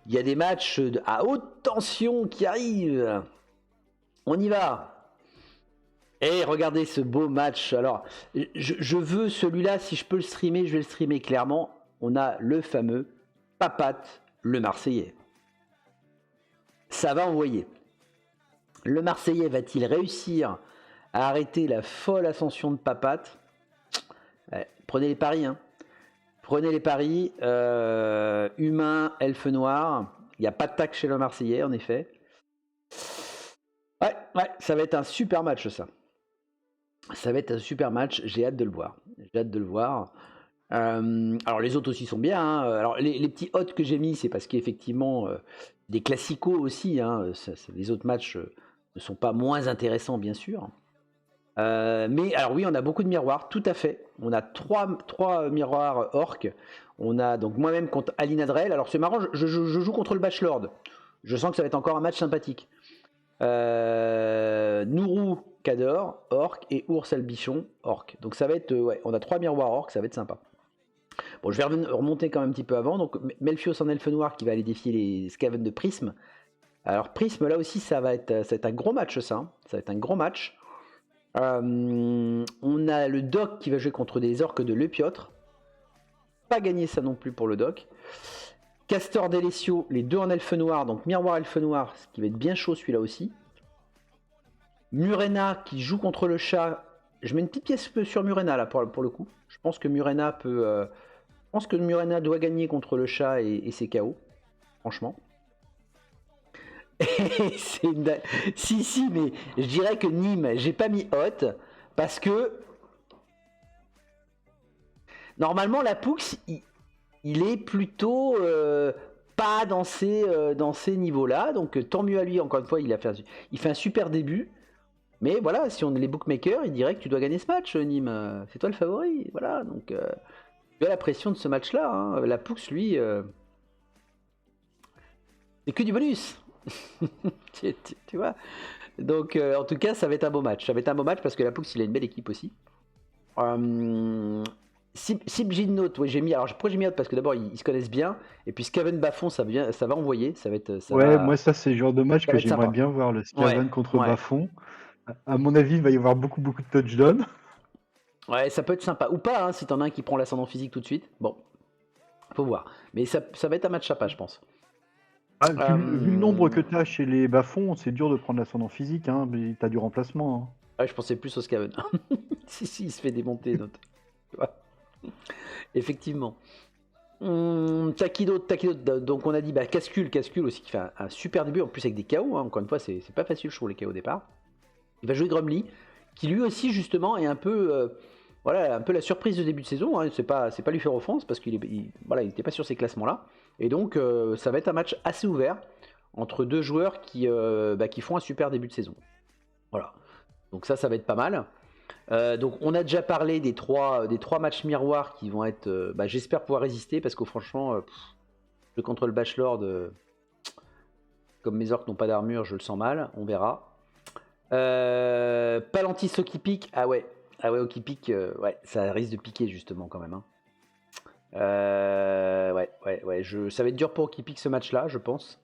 Il y a des matchs à haute tension qui arrivent. On y va. Et regardez ce beau match. Alors, je veux celui-là, si je peux le streamer, je vais le streamer clairement. On a le fameux Papat, le Marseillais. Ça va envoyer. Le Marseillais va-t-il réussir à arrêter la folle ascension de Papat? Prenez les paris, hein. Prenez les paris, humain, elfe noir. Il n'y a pas de tac chez le Marseillais, en effet. Ouais, ça va être un super match, ça. Ça va être un super match, j'ai hâte de le voir. Alors, les autres aussi sont bien. Hein. Alors, les petits hots que j'ai mis, c'est parce qu'effectivement, des classicos aussi. Hein. Les autres matchs ne sont pas moins intéressants, bien sûr. Mais alors oui, on a beaucoup de miroirs, tout à fait. On a 3 miroirs orques. On a donc moi-même contre Alinadrel. Alors c'est marrant, je joue contre le Bachelord. Je sens que ça va être encore un match sympathique. Nourou Cador, orc, et Ours Albichon, orc. Donc ça va être, ouais, on a 3 miroirs orques, ça va être sympa. Bon, je vais remonter quand même un petit peu avant. Donc Melfios en elfe noir qui va aller défier les Skaven de Prisme. Alors Prisme, là aussi, ça va être un gros match, ça. Hein. Ça va être un gros match. On a le Doc qui va jouer contre des orques de Le Piotr. Pas gagné ça non plus pour le Doc. Castor Delesio, les 2 en elfe noir, donc miroir elfe noir, ce qui va être bien chaud celui-là aussi. Murena qui joue contre le chat. Je mets une petite pièce sur Murena là pour le coup. Je pense que Murena doit gagner contre le chat et c'est KO. franchement. Et c'est si, mais je dirais que Nîmes, j'ai pas mis hot parce que normalement la Poux, il est plutôt pas dans ces niveaux-là, donc tant mieux à lui. Encore une fois, il fait un super début. Mais voilà, si on est les bookmakers, ils diraient que tu dois gagner ce match, Nîmes. C'est toi le favori, voilà. Donc tu as la pression de ce match-là. Hein. La Poux, lui, c'est que du bonus. tu vois. Donc en tout cas, ça va être un beau match. Ça va être un beau match parce que la Poux, il a une belle équipe aussi. Sibjin oui, j'ai mis. Alors pourquoi j'ai mis Out parce que d'abord ils se connaissent bien et puis Skaven Bafon, ça va envoyer, ça va être. Moi ça c'est le genre de match ça que va être j'aimerais sympa. bien voir, le Skaven contre Ouais. Bafon. À mon avis, il va y avoir beaucoup de touchdowns. Ouais, ça peut être sympa ou pas hein, si t'en as un qui prend l'ascendant physique tout de suite. Bon, faut voir. Mais ça va être un match sympa, je pense. Vu le nombre que tu as chez les Bafons, c'est dur de prendre l'ascendant physique, hein, mais tu as du remplacement. Hein. Ouais, je pensais plus au Skaven. si, il se fait démonter. Effectivement. T'as qui d'autre? Donc on a dit Cascule aussi qui fait un super début, en plus avec des KO, hein. Encore une fois c'est pas facile je trouve les KO au départ. Il va jouer Grumly, qui lui aussi justement est un peu un peu la surprise de début de saison, hein. C'est pas lui faire offense parce qu'il n'était pas sur ces classements là. Et donc ça va être un match assez ouvert entre deux joueurs qui font un super début de saison. Voilà. Donc ça va être pas mal. Donc on a déjà parlé des trois matchs miroirs qui vont être j'espère pouvoir résister parce que franchement le contre le Bachelor comme mes orques n'ont pas d'armure je le sens mal, on verra. Palantis Okipic, ah ouais Okipic, ça risque de piquer justement quand même hein. Ça va être dur pour Okipic ce match là je pense,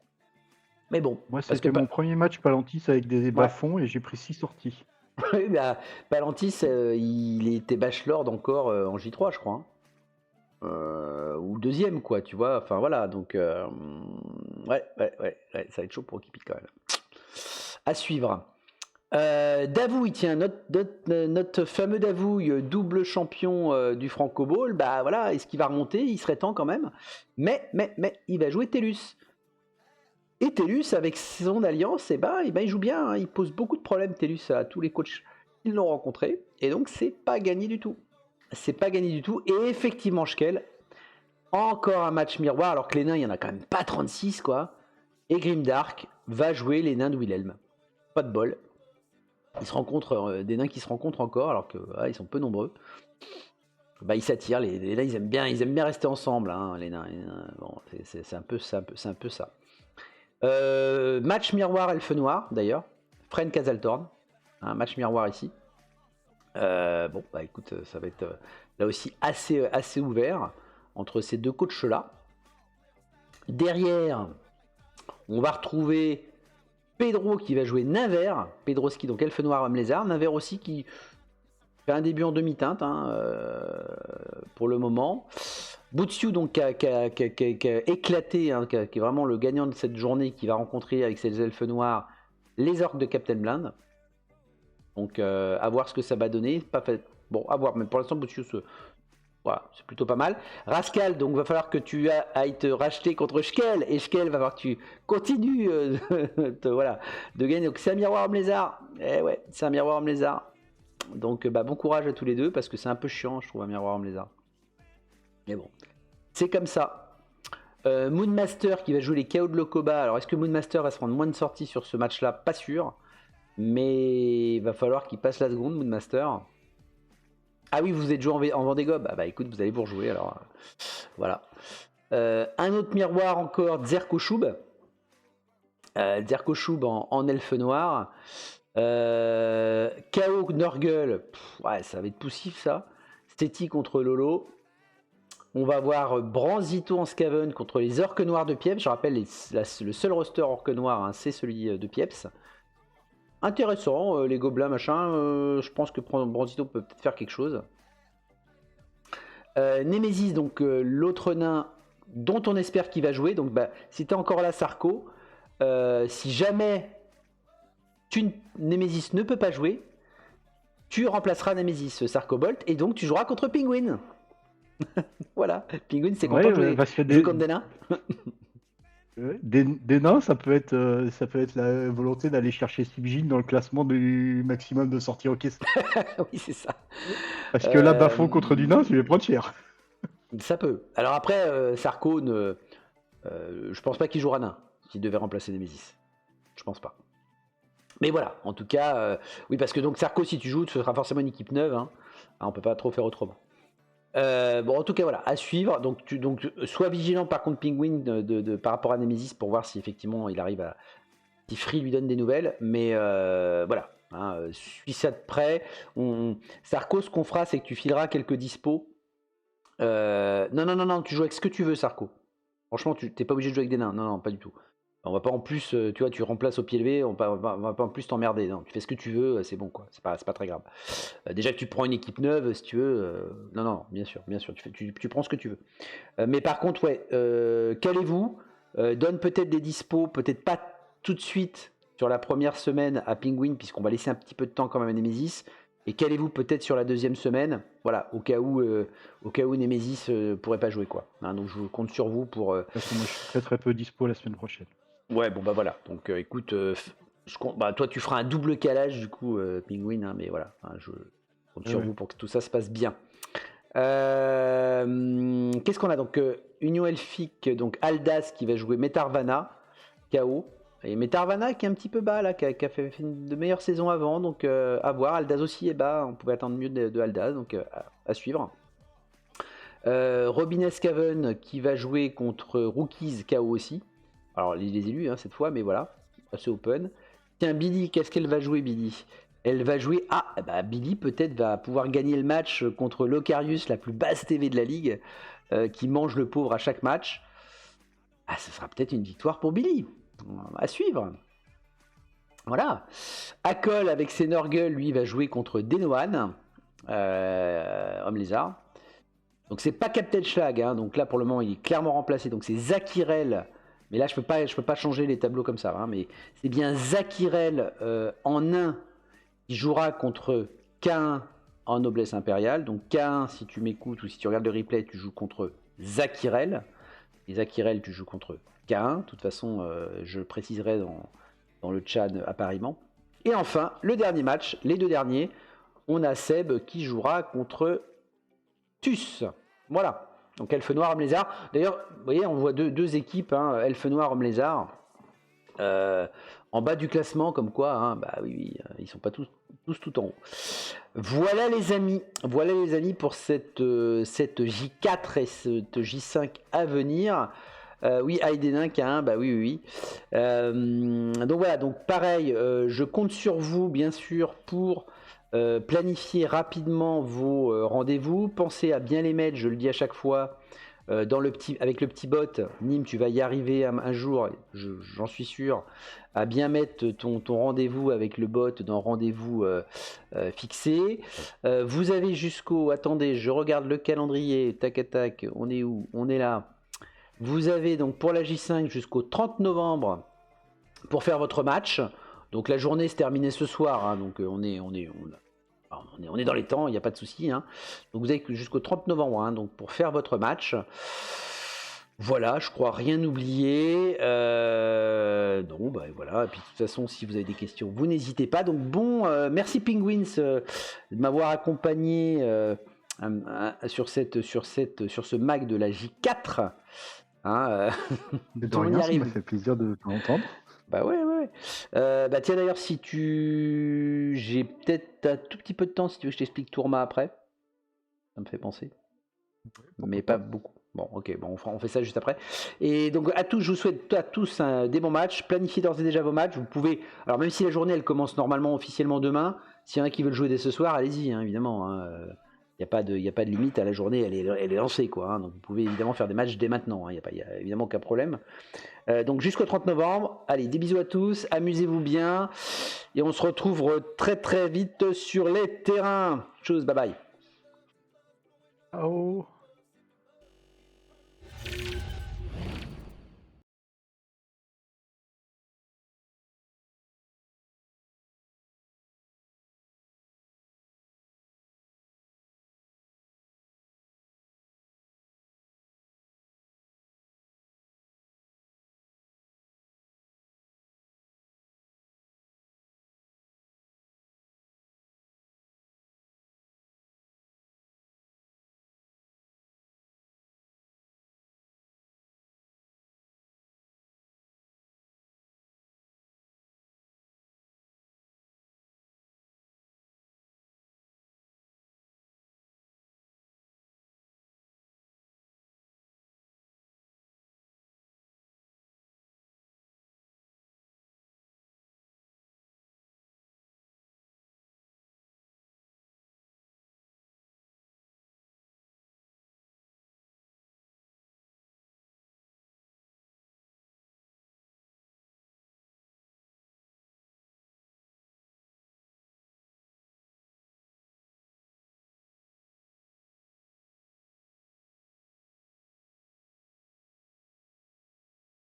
mais bon. Moi c'était mon premier match Palantis avec des Bafons et j'ai pris 6 sorties. Oui, Palantis, il était Bachelor encore en J3, je crois. Hein. Ou deuxième, quoi, tu vois. Enfin, voilà, donc... ça va être chaud pour Okipic, quand même. À suivre. Davouille, tiens, notre fameux Davouille, double champion du Franco Bowl, voilà, est-ce qu'il va remonter? Il serait temps, quand même. Mais, il va jouer Tellus. Et Tellus, avec son alliance, il joue bien. Hein. Il pose beaucoup de problèmes, Tellus, à tous les coachs qui l'ont rencontré. Et donc, c'est pas gagné du tout. Et effectivement, Schkel, encore un match miroir, alors que les nains, il n'y en a quand même pas 36, quoi. Et Grimdark va jouer les nains de Wilhelm. Pas de bol. Ils se rencontrent, des nains qui se rencontrent encore, alors qu'ils sont peu nombreux. Ils s'attirent, les nains, ils aiment bien rester ensemble, hein, les nains. Bon, c'est un peu ça. Match miroir Elfe Noir d'ailleurs, Fren Kazaltorn, un match miroir ici. Écoute, ça va être là aussi assez ouvert entre ces deux coachs là. Derrière, on va retrouver Pedro qui va jouer Naver, Pedroski donc Elfe Noir Homme Lézard, Naver aussi qui fait un début en demi-teinte hein, pour le moment. Boutsiou donc qui a éclaté, hein, qui est vraiment le gagnant de cette journée, qui va rencontrer avec ses elfes noirs les orques de Captain Blind. Donc à voir ce que ça va donner. Pas fait... Bon, à voir, mais pour l'instant Boutsiou c'est plutôt pas mal. Rascal, donc va falloir que tu ailles te racheter contre Schkel, et Schkel va falloir que tu continues de gagner. Donc c'est un miroir homme lézard. C'est un miroir homme lézard. Donc bon courage à tous les deux parce que c'est un peu chiant je trouve un miroir homme lézard. Mais bon, c'est comme ça. Moonmaster qui va jouer les KO de Lokoba. Alors est-ce que Moonmaster va se prendre moins de sorties sur ce match là? Pas sûr. Mais il va falloir qu'il passe la seconde, Moonmaster. Ah oui, vous êtes joué en Vendée-Gob. Écoute, vous allez vous rejouer alors. Voilà. Un autre miroir encore, Zerkoshub. Zerkoshub en elfe noir. KO Nurgle. Ça va être poussif ça. Stéti contre Lolo. On va voir Branzito en Skaven contre les orques noirs de Pieps. Je rappelle, le seul roster orque noir, hein, c'est celui de Pieps. Intéressant, les gobelins, machin. Je pense que Branzito peut peut-être faire quelque chose. Nemesis, donc l'autre nain dont on espère qu'il va jouer. Donc, si tu es encore là, Sarko, si jamais Nemesis ne peut pas jouer, tu remplaceras Nemesis Sarkobolt et donc tu joueras contre Penguin. Voilà, Penguin c'est content de jouer contre des nains. Des nains, ça peut être la volonté d'aller chercher Sibjin dans le classement du maximum de sorties encaissées. Oui, c'est ça. Parce que là, Bafo contre du nain, tu les prends cher. Ça peut. Alors après, Sarko, je pense pas qu'il jouera nain, s'il devait remplacer Nemesis. Je pense pas. Mais voilà, en tout cas, oui, parce que donc Sarko, si tu joues, ce sera forcément une équipe neuve. Hein. On peut pas trop faire autrement. Bon, en tout cas, voilà, à suivre. Donc, sois vigilant par contre, Penguin, par rapport à Nemesis pour voir si effectivement il arrive à. Si Free lui donne des nouvelles. Mais voilà, hein, suis ça de près. Sarko, ce qu'on fera, c'est que tu fileras quelques dispos. Non, tu joues avec ce que tu veux, Sarko. Franchement, tu n'es pas obligé de jouer avec des nains. Non, pas du tout. On va pas en plus, tu vois, tu remplaces au pied levé, on va pas en plus t'emmerder. Non, tu fais ce que tu veux, c'est bon, quoi. C'est pas très grave. Déjà que tu prends une équipe neuve, si tu veux. Non, bien sûr. Tu prends ce que tu veux. Mais par contre, ouais, calez-vous. Donne peut-être des dispos, peut-être pas tout de suite sur la première semaine à Penguin, puisqu'on va laisser un petit peu de temps quand même à Nemesis. Et calez-vous peut-être sur la deuxième semaine, voilà, au cas où Nemesis pourrait pas jouer, quoi. Hein, donc je compte sur vous pour. Parce que moi, je suis très peu dispo la semaine prochaine. Ouais, bon bah voilà. Donc écoute, toi tu feras un double calage du coup, Penguin, hein, mais voilà, hein, je compte sur vous pour que tout ça se passe bien. Qu'est-ce qu'on a donc Union Elfique, donc Aldas qui va jouer Metarvana, KO. Et Metarvana qui est un petit peu bas là, qui a fait une de meilleures saisons avant, donc à voir. Aldas aussi est bas, on pouvait attendre mieux de Aldas, donc à suivre. Robin Escaven qui va jouer contre Rookies, KO aussi. Alors les élus hein, cette fois, mais voilà, assez open. Tiens, Billy, qu'est-ce qu'elle va jouer, Billy? Elle va jouer... Billy peut-être va pouvoir gagner le match contre Locarius, la plus basse TV de la ligue, qui mange le pauvre à chaque match. Ce sera peut-être une victoire pour Billy. À suivre. Voilà. Akol avec ses Norgul, lui, va jouer contre Denoan, Homme Lézard. Donc c'est pas Captain Schlag, hein, donc là pour le moment il est clairement remplacé. Donc c'est Zakirel. Mais là, je peux pas changer les tableaux comme ça. Hein, mais c'est bien Zakirel en 1 qui jouera contre K1 en noblesse impériale. Donc K1, si tu m'écoutes ou si tu regardes le replay, tu joues contre Zakirel. Et Zakirel, tu joues contre K1. De toute façon, je préciserai dans le chat apparemment. Et enfin, le dernier match, les deux derniers, on a Seb qui jouera contre Tus. Voilà. Donc Elfe Noir, Homme Lézard. D'ailleurs, vous voyez, on voit deux équipes, hein, Elfe Noir, Homme Lézard, en bas du classement, comme quoi, hein, oui, ils sont pas tous tout en haut. Voilà les amis pour cette J4 et cette J5 à venir. Oui, Aïdénin K1, oui. Donc voilà, donc pareil, je compte sur vous, bien sûr, pour planifier rapidement vos rendez-vous. Pensez à bien les mettre, je le dis à chaque fois, avec le petit bot. Nîmes, tu vas y arriver un jour, j'en suis sûr, à bien mettre ton rendez-vous avec le bot dans rendez-vous fixé. Vous avez attendez, je regarde le calendrier, tac, on est où? On est là. Vous avez donc pour la J5 jusqu'au 30 novembre pour faire votre match. Donc la journée se terminait ce soir, hein, donc on est dans les temps, il n'y a pas de souci. Hein. Donc vous avez jusqu'au 30 novembre hein, donc pour faire votre match. Voilà, je crois rien oublier. Voilà. Et puis de toute façon, si vous avez des questions, vous n'hésitez pas. Donc merci Penguins de m'avoir accompagné sur ce mag de la J4. Hein, de rien, ça m'a fait plaisir de t'entendre. Ouais. Tiens d'ailleurs, j'ai peut-être un tout petit peu de temps si tu veux que je t'explique Tourma après. Ça me fait penser. Mais pas beaucoup. Bon, ok, on fait ça juste après. Et donc je vous souhaite à tous des bons matchs. Planifiez d'ores et déjà vos matchs. Vous pouvez, alors même si la journée elle commence normalement officiellement demain, s'il y en a qui veulent jouer dès ce soir, allez-y, hein, évidemment. Hein. Il n'y a pas de limite à la journée, elle est lancée, quoi. Hein, donc vous pouvez évidemment faire des matchs dès maintenant, il n'y a évidemment aucun problème. Donc jusqu'au 30 novembre, allez, des bisous à tous, amusez-vous bien, et on se retrouve très très vite sur les terrains. Tchuss, bye bye. Ciao.